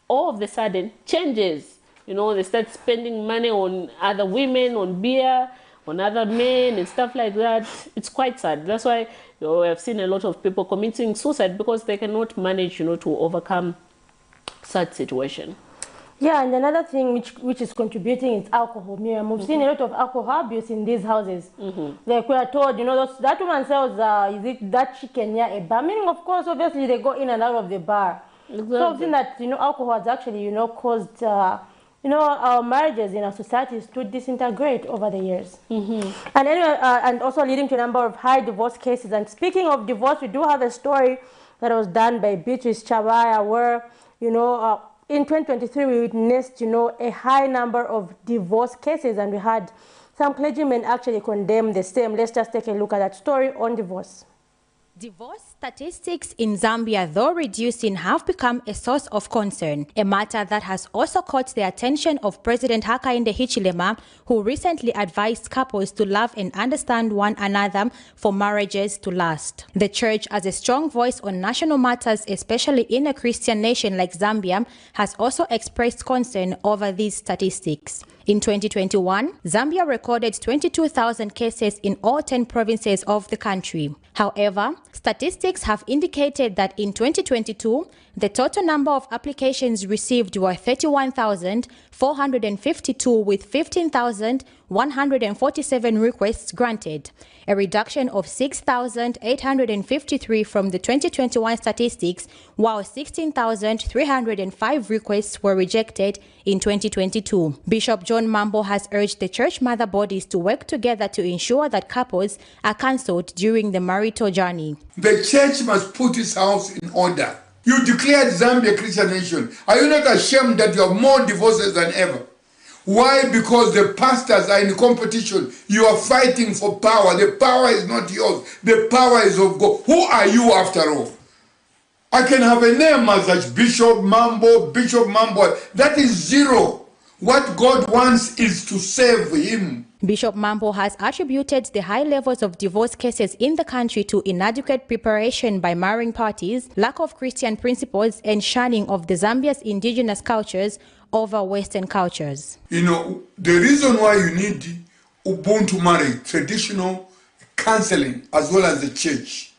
all of a sudden, changes. You know, they start spending money on other women, on beer, on other men and stuff like that. It's quite sad. That's why, you know, I've seen a lot of people committing suicide, because they cannot manage, you know, to overcome such situation. Yeah, and another thing which is contributing is alcohol. Miriam, we've seen a lot of alcohol abuse in these houses. Like we are told, you know, that woman sells, is it that chicken near a bar? Meaning, of course, obviously they go in and out of the bar. Exactly. So I've seen that, you know, alcohol has actually, you know, caused, you know, our marriages in our societies to disintegrate over the years. And anyway, and also leading to a number of high divorce cases. And speaking of divorce, we do have a story that was done by Beatrice Chabaya where, you know, in 2023, we witnessed, you know, a high number of divorce cases, and we had some clergymen actually condemn the same. Let's just take a look at that story on divorce. Divorce statistics in Zambia, though reducing, have become a source of concern, a matter that has also caught the attention of President Hakainde Hichilema, who recently advised couples to love and understand one another for marriages to last. The church, as a strong voice on national matters, especially in a Christian nation like Zambia, has also expressed concern over these statistics. In 2021, Zambia recorded 22,000 cases in all 10 provinces of the country. However, statistics have indicated that in 2022, the total number of applications received were 31,452 with 15,147 requests granted, a reduction of 6,853 from the 2021 statistics, while 16,305 requests were rejected in 2022. Bishop John Mambo has urged the church mother bodies to work together to ensure that couples are cancelled during the marital journey. The church must put its house in order. You declared Zambia a Christian nation. Are you not ashamed that you have more divorces than ever? Why? Because the pastors are in competition. You are fighting for power. The power is not yours. The power is of God. Who are you after all? I can have a name as Bishop Mambo. That is zero. What God wants is to save him. Bishop Mambo has attributed the high levels of divorce cases in the country to inadequate preparation by marrying parties, lack of Christian principles, and shunning of the Zambia's indigenous cultures over Western cultures. You know, the reason why you need Ubuntu marriage, traditional counseling, as well as the church,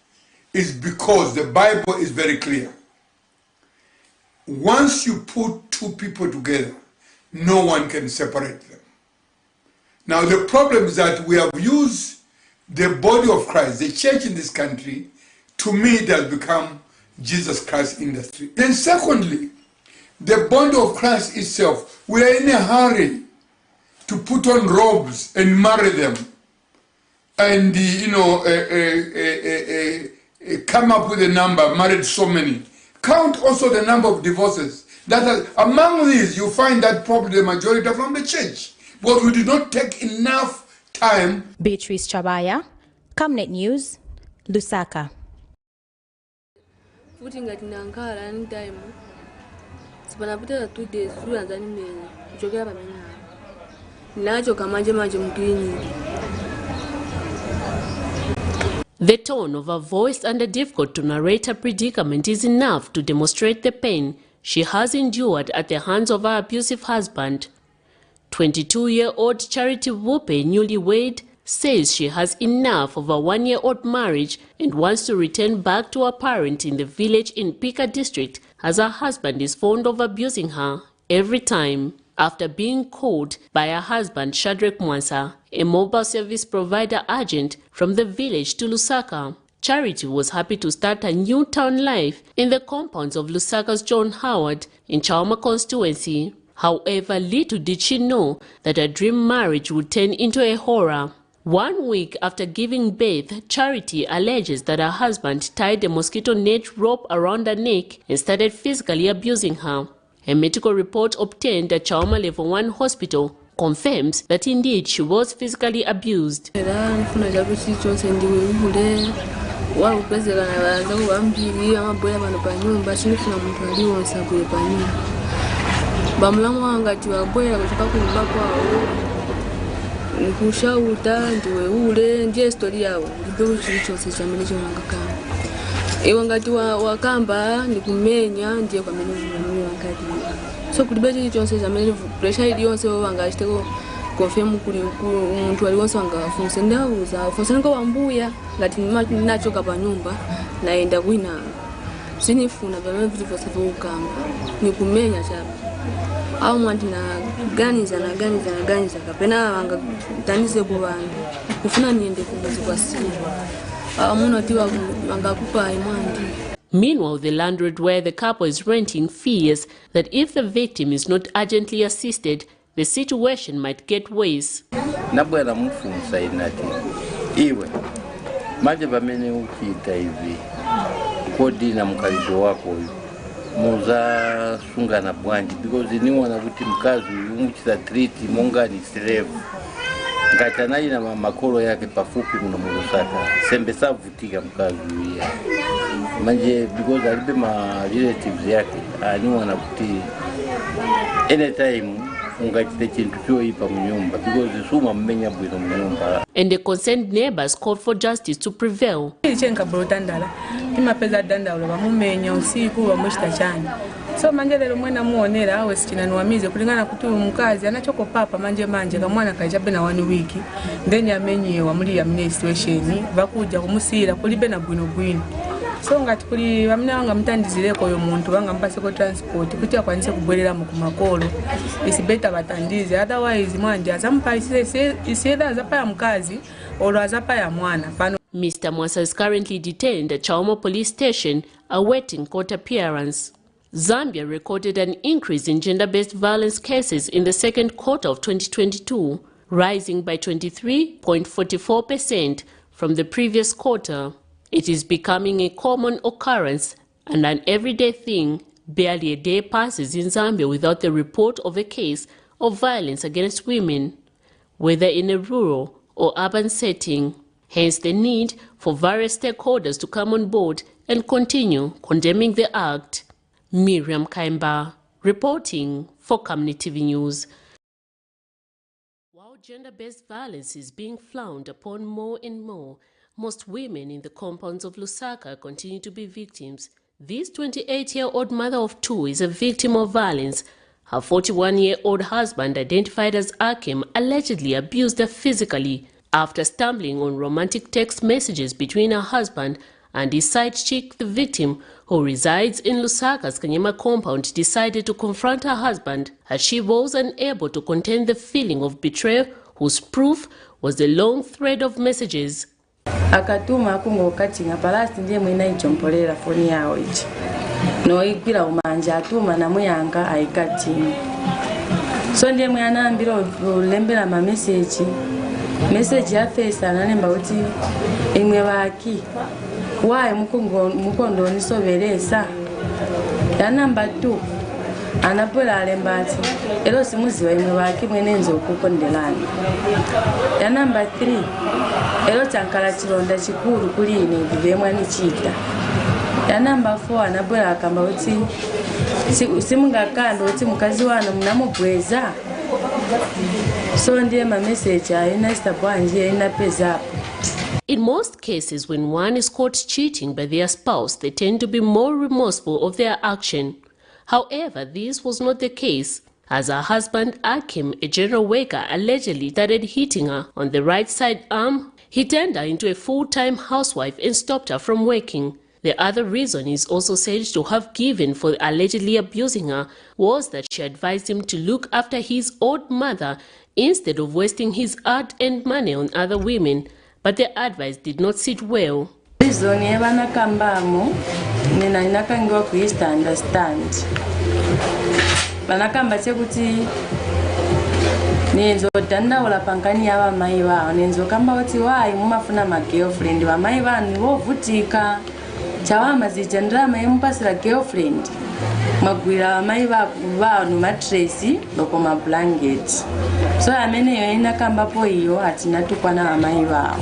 is because the Bible is very clear. Once you put two people together, no one can separate them. Now the problem is that we have used the body of Christ, the church in this country, to me it has become Jesus Christ industry. Then secondly, the body of Christ itself, we are in a hurry to put on robes and marry them and come up with a number, married so many. Count also the number of divorces. Among these, you find that probably the majority are from the church. But we did not take enough time. Beatrice Chabaya, Camnet News, Lusaka. The tone of her voice and the difficult to narrate her predicament is enough to demonstrate the pain she has endured at the hands of her abusive husband. 22-year-old Charity Wupe, newlywed, says she has enough of a one-year-old marriage and wants to return back to her parent in the village in Pika district, as her husband is fond of abusing her every time. After being called by her husband Shadrach Mwansa, a mobile service provider agent from the village to Lusaka, Charity was happy to start a new town life in the compounds of Lusaka's John Howard in Chauma constituency. However, little did she know that her dream marriage would turn into a horror. 1 week after giving birth, Charity alleges that her husband tied a mosquito net rope around her neck and started physically abusing her. A medical report obtained at Chauma Level 1 Hospital confirms that indeed she was physically abused. Bamulamu wangati wabwera kutoka kunyumba kwao nikushauta ndiwe ule ndiye story yao ndiyo chilichonse chamene chonangakana iwe ngati wakamba ndikumenya ndiye kwamene zimene wangati so kulibe chilichonse chamene pressure iliyonse wangachiteko confirm kuli munthu aliwonse wangafunse ndauza funse niko wambuya ngati nachoka pa nyumba naenda kwina sinifuna pamene vitu vyose vyokamba nikumenya chapa au mwanti na ganiza kapena wanga tanize ku bantu kufuna niende kubuzi kwa simu amuna tiwa wanga kupa imandi. Meanwhile, the landlord where the couple is renting fears that if the victim is not urgently assisted, the situation might get worse. Nabwera mufunsa inati iwe maje pamene ukita hivi kodi na mkalido wako uyu muza sungana bwanji because niwana kuti mkazi umuchita treat monga ni slave ngati anali na makolo yake pafupi muno mu Lusaka sembe savutika mkazi uya manje because alibe ma relatives yake aniona kuti anytime ungachite chintu choipa mu nyumba because suma mmenya bwino mu nyumba. And the concerned neighbors called for justice to prevail. Ichenka brotandala imapeza dandaulo bamumenya usiku bamushita cyane. So manje lero mwena muonera awe sichinanuamize kulingana kuti umukazi anachoko papa manje kamwana kajabe na 1 week then amenyewa muri ya situation bakuja kumusira kulibe na bwino. So ngati kuli bamwe wanga mtandizireko yo muntu banga mpase ko transport kuti akwanise kubwerera mu kumakolo is better batandize otherwise mwanje azampaisise iseda azapa ya mkazi olo azapa ya mwana pano. Mr. Mwasa is currently detained at Chaumo police station awaiting court appearance. Zambia recorded an increase in gender-based violence cases in the second quarter of 2022, rising by 23.44% from the previous quarter. It is becoming a common occurrence and an everyday thing. Barely a day passes in Zambia without the report of a case of violence against women, whether in a rural or urban setting. Hence the need for various stakeholders to come on board and continue condemning the act. Miriam Kaimba, reporting for Camnet TV News. While gender-based violence is being frowned upon more and more, most women in the compounds of Lusaka continue to be victims. This 28-year-old mother of 2 is a victim of violence. Her 41-year-old husband, identified as Akim, allegedly abused her physically after stumbling on romantic text messages between her husband and his side chick. The victim, who resides in Lusaka's Kanyama compound, decided to confront her husband as she was unable to contain the feeling of betrayal, whose proof was the long thread of messages. Akatuma akungo katinga palasti ndiye mwina ichompolera foni yawo ichi no ikwira umanja atuma na muyanga aikatinga so ndiye mwana ambira ulembera ma message ya face analemba uti imwe baki wae mukondo nisoberesa ya namba 2 anapola alembati ero simuziwa imwe baki mwene nzo kukondelana ya namba 3 ero chankala chironda chikuru kuli ine ndivemwa nichita ya namba 4 anapola akamba uti simungakando uti mukazi wano munamubweza so ndiye ma message ayina stabwanje ayina peza. In most cases, when one is caught cheating by their spouse, they tend to be more remorseful of their action. However, this was not the case, as her husband Akim, a general worker, allegedly started hitting her on the right side arm. He turned her into a full-time housewife and stopped her from working. The other reason is also said to have given for allegedly abusing her was that she advised him to look after his old mother instead of wasting his hard-earned money on other women. But the advice did not sit well. Reason yebana kambamo nina inakangiwa kuista understand. Banakamba chekuti nenzo tanda wala pankani yaba mai wao nenzo kamba wati wai mumafuna ma girlfriend wa mai bani wo vutika chawama zijandra mai mpasira girlfriend magwira mai ba no mattress loko ma blanket so amene yo inakamba po iyo atina tukwana mai wao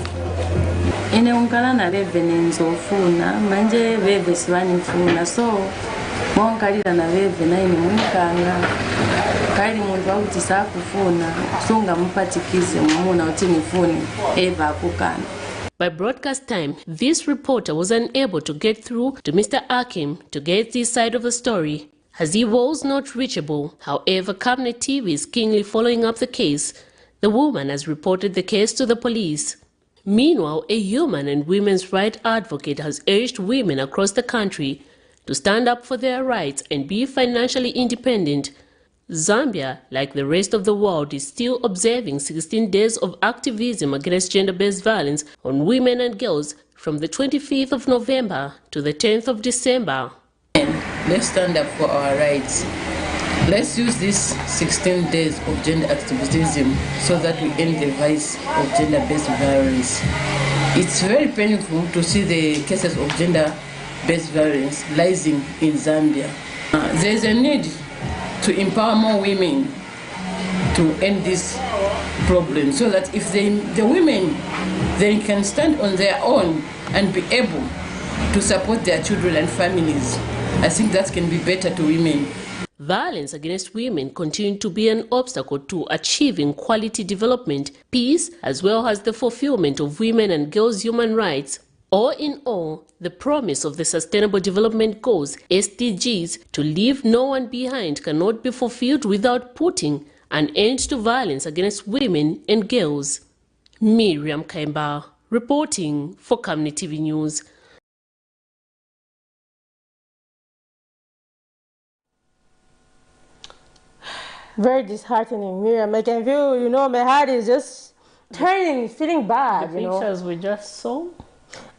ine unkala na bebe nenzofuna manje bebe siwanifuna so monkalira na bebe na ine munkanga kali muntu wakuti sakufuna sunga mpatikize mumuna uti nifuni eva akukana. By broadcast time, this reporter was unable to get through to Mr. Akim to get this side of the story, as he was not reachable. However, Camnet TV is keenly following up the case. The woman has reported the case to the police. Meanwhile, a human and women's rights advocate has urged women across the country to stand up for their rights and be financially independent. Zambia, like the rest of the world, is still observing 16 days of activism against gender-based violence on women and girls from the 25th of November to the 10th of December. Let's stand up for our rights. Let's use these 16 days of gender activism so that we end the vice of gender-based violence. It's very painful to see the cases of gender-based violence rising in Zambia. There is a need to empower more women to end this problem, so that if the women they can stand on their own and be able to support their children and families, I think that can be better to women. Violence against women continue to be an obstacle to achieving quality development, peace, as well as the fulfillment of women and girls' human rights. All in all, the promise of the Sustainable Development Goals, SDGs, to leave no one behind cannot be fulfilled without putting an end to violence against women and girls. Miriam Kaimba, reporting for Camnet TV News. Very disheartening, Miriam. I can feel, you know, my heart is just turning, feeling bad. The pictures we just saw.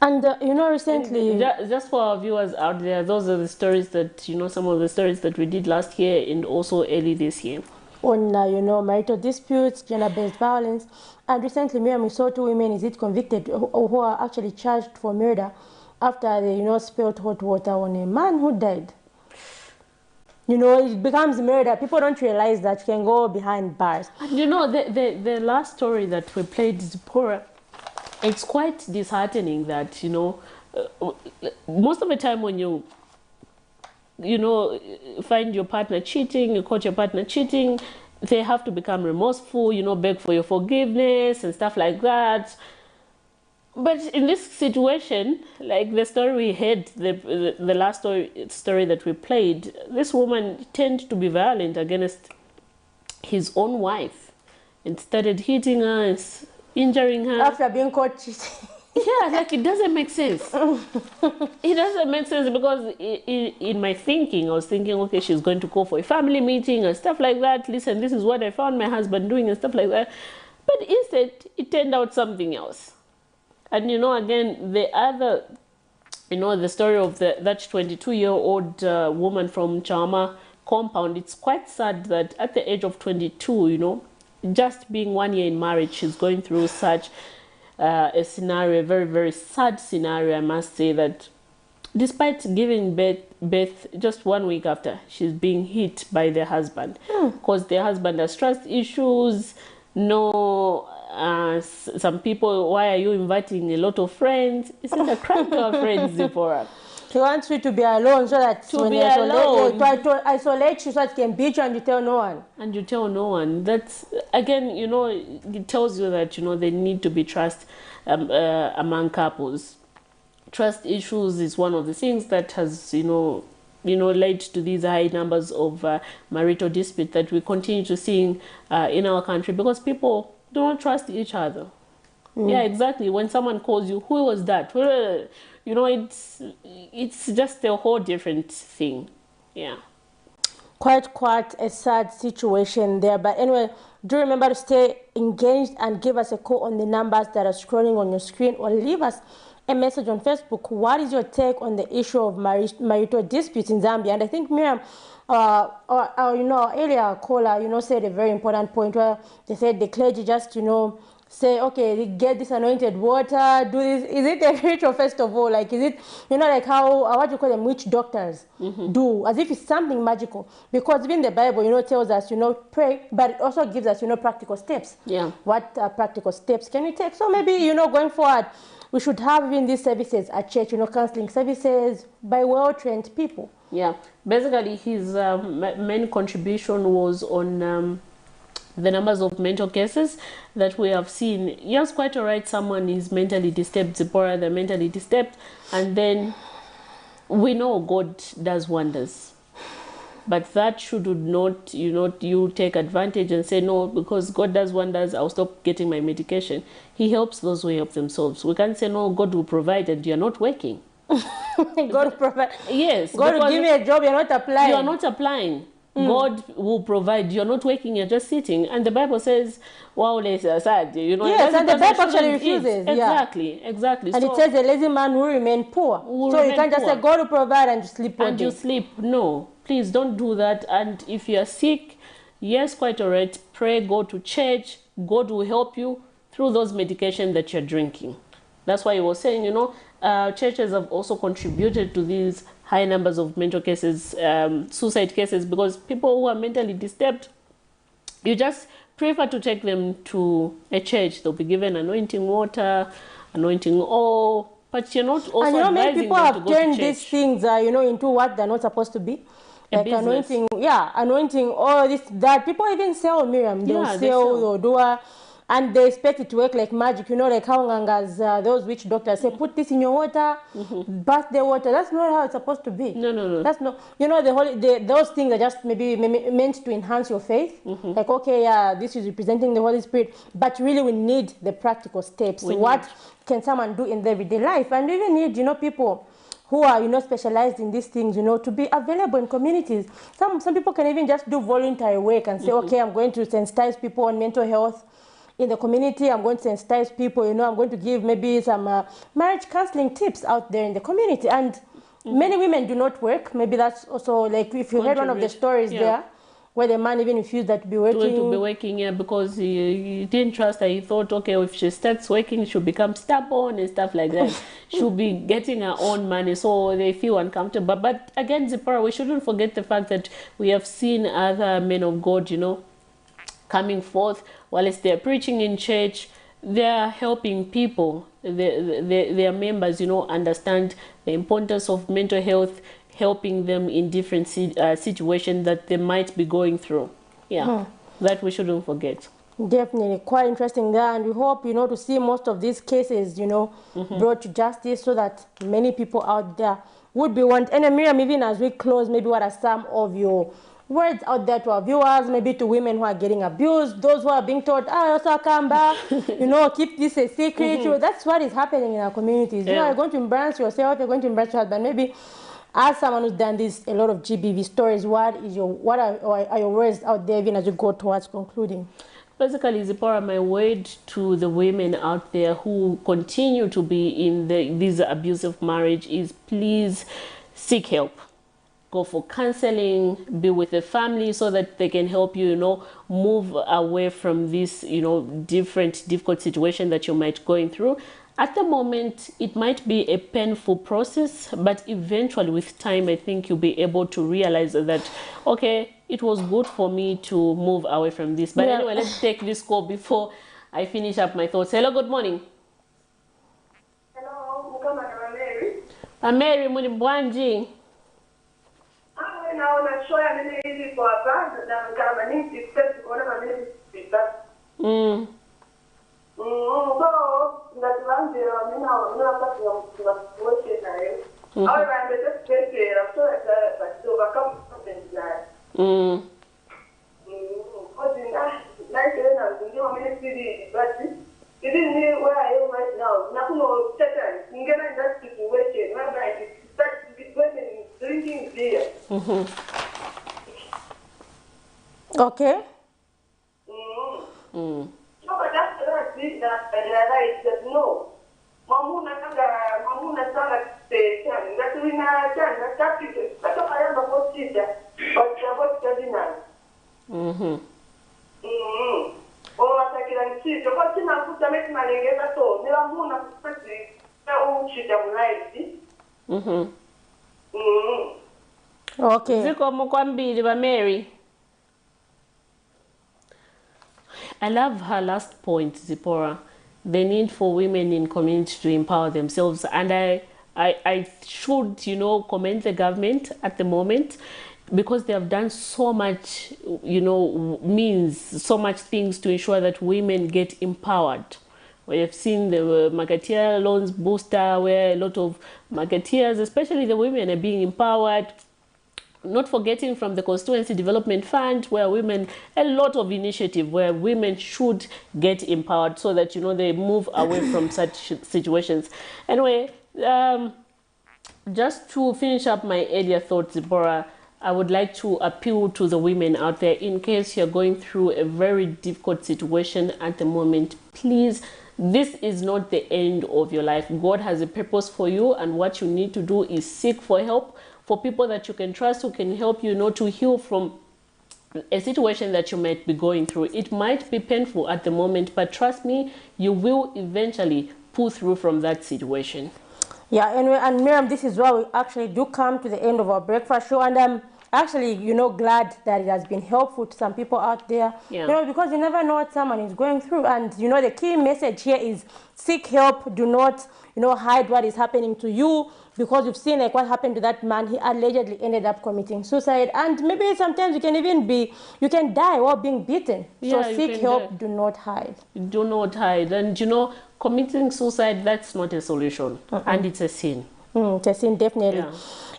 And, you know, recently... Just for our viewers out there, those are the stories that, you know, some of the stories that we did last year and also early this year. On, you know, marital disputes, gender-based violence. And recently, Miriam, we saw 2 women, is it convicted, who are actually charged for murder after they, you know, spilled hot water on a man who died. You know, it becomes murder. People don't realize that you can go behind bars. And you know, the last story that we played, Zipporah, it's quite disheartening that, you know, most of the time when you know, find your partner cheating, you caught your partner cheating, they have to become remorseful, you know, beg for your forgiveness and stuff like that. But in this situation, like the story we heard, the last story that we played, this woman tended to be violent against his own wife and started hitting her and injuring her. After being caught cheating. Yeah, like it doesn't make sense. It doesn't make sense because in my thinking, I was thinking, okay, she's going to go for a family meeting and stuff like that. Listen, this is what I found my husband doing and stuff like that. But instead, it turned out something else. And, you know, again, the other, you know, the story of that 22-year-old woman from Chama compound, it's quite sad that at the age of 22, you know, just being 1 year in marriage, she's going through such a scenario, a very, very sad scenario, I must say, that despite giving birth just 1 week after, she's being hit by the husband. Because the husband has trust issues, no... some people, why are you inviting a lot of friends? It's not a crime to have friends, Zipporah. He wants you to be alone so that to be alone, try to isolate you so that he can beat you and you tell no one. And you tell no one. That's, again, you know, it tells you that, you know, there need to be trust among couples. Trust issues is one of the things that has, you know, led to these high numbers of marital dispute that we continue to see in our country because people don't trust each other. Yeah, exactly. When someone calls you, who was that? You know, it's just a whole different thing. Yeah. Quite a sad situation there. But anyway, do remember to stay engaged and give us a call on the numbers that are scrolling on your screen, or leave us a message on Facebook. What is your take on the issue of marital disputes in Zambia? And I think Miriam, you know, earlier caller, you know, said a very important point where they said the clergy just, you know, say, okay, get this anointed water, do this. Is it a ritual first of all? Like, is it, you know, like how, what you call them, witch doctors do, as if it's something magical? Because even the Bible, you know, tells us, you know, pray, but it also gives us, you know, practical steps. Yeah. What practical steps can you take? So maybe, you know, going forward, we should have even these services at church, you know, counseling services by well-trained people. Yeah. Basically, his main contribution was on the numbers of mental cases that we have seen. Yes, quite all right, someone is mentally disturbed, Zipporah, they're mentally disturbed, and then we know God does wonders. But that should not, you know, you take advantage and say, no, because God does wonders, I'll stop getting my medication. He helps those who help themselves. We can't say, no, God will provide and you're not working. God will provide. Yes. God will give me a job, you're not applying. You're not applying. God will provide. You're not working, you're just sitting. And the Bible says, wow, sad. You know, yes, and the Bible actually refuses. Exactly, exactly. And it says a lazy man will remain poor. So you can't just say God will provide and you sleep all day. And you sleep. No, please don't do that. And if you're sick, yes, quite all right, pray, go to church. God will help you through those medications that you're drinking. That's why he was saying, you know, churches have also contributed to these high numbers of mental cases, suicide cases, because people who are mentally disturbed, you just prefer to take them to a church. They'll be given anointing water, anointing oil, but you're not also and many advising people them to have go to turned church. these things, into what they're not supposed to be. A Like business. anointing, all this, that. People even sell, Miriam. They'll Yeah, they sell, sell. they'll do and they expect it to work like magic. Like how ngangas, those witch doctors say, put this in your water, bath the water. That's not how it's supposed to be. No. That's not, those things are just maybe meant to enhance your faith. Like, okay, this is representing the Holy Spirit. But really we need the practical steps. What can someone do in their everyday life? And we even need, people who are, specialized in these things, to be available in communities. Some people can even just do voluntary work and say, okay, I'm going to sensitize people on mental health in the community. I'm going to sensitize people, I'm going to give maybe some marriage counseling tips out there in the community. And many women do not work. Maybe that's also, like, if you heard one of the stories there, where the man even refused that to be working. To be working, because he didn't trust her. He thought, okay, if she starts working, she'll become stubborn and stuff like that. She'll be getting her own money, so they feel uncomfortable. But again, Zipporah, we shouldn't forget the fact that we have seen other men of God, coming forth whilst they're preaching in church. They're helping people, their members, understand the importance of mental health, helping them in different situations that they might be going through. That we shouldn't forget. Definitely, quite interesting there, and we hope, to see most of these cases, brought to justice, so that many people out there would be warned. And Miriam, even as we close, maybe what are some of your words out there to our viewers, maybe to women who are getting abused, those who are being told, also come back, keep this a secret. That's what is happening in our communities. You're going to embarrass yourself, you're going to embarrass your husband. Maybe as someone who's done a lot of GBV stories, what are your words out there, even as you go towards concluding? Basically, Zipporah, my word to the women out there who continue to be in these abusive marriage is, please seek help. Go for counseling, be with the family so that they can help you, move away from this, difficult situation that you might going through. At the moment, it might be a painful process, but eventually with time, I think you'll be able to realize that, okay, it was good for me to move away from this. But anyway, let's take this call before I finish up my thoughts. Hello, good morning. Hello, Mary. Mary, Munibwanji. Naona show ya mimi hivi kwa hapa na kama ni step kuona mimi feedback. So ngatilanze mimi napata na kuweke naye. Au rande tete so that so become something like na ndio mimi sidi but it is me where I am right now. Na kuna tete ngena in that situation where I start between drinking beer. Okay. No, but that's that no. Mamuna sala tena. That's that's I am about teacher. But about cardinal. Atakila nchito kwa kina kuta mimi malengeza to. Nila muna kupati na uchita mlaisi. Okay. Ziko mkwambili ba Mary. I love her last point, Zipporah. The need for women in community to empower themselves. And I should, commend the government at the moment, because they have done so much, so much things to ensure that women get empowered. We have seen the marketeer loans booster, where a lot of marketeers, especially the women, are being empowered. Not forgetting from the Constituency Development Fund, where women, a lot of initiative where women should get empowered so that, they move away from such situations. Anyway, just to finish up my earlier thoughts, Zipporah, I would like to appeal to the women out there, in case you're going through a very difficult situation at the moment, please, this is not the end of your life. God has a purpose for you, and what you need to do is seek for help, for people that you can trust, who can help you, to heal from a situation that you might be going through. It might be painful at the moment, but trust me, you will eventually pull through from that situation. Yeah, and Miriam, this is where we actually do come to the end of our breakfast show. And actually, glad that it has been helpful to some people out there. Yeah. Because you never know what someone is going through. And, the key message here is seek help. Do not, hide what is happening to you, because you've seen like what happened to that man. He allegedly ended up committing suicide. And maybe sometimes you can die while being beaten. Yeah, so seek help. Die. Do not hide. Do not hide. And, committing suicide, that's not a solution. And it's a sin. It's a sin, definitely. Yeah.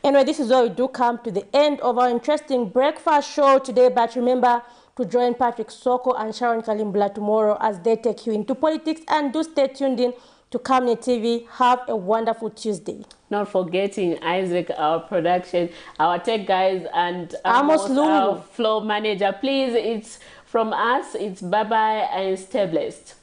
Anyway, this is where we do come to the end of our interesting breakfast show today. But remember to join Patrick Soko and Sharon Kalimbula tomorrow as they take you into politics. And do stay tuned in to Camnet TV. Have a wonderful Tuesday. Not forgetting Isaac, our production, our tech guys, and our floor manager. Please, it's from us. It's bye-bye and stay blessed.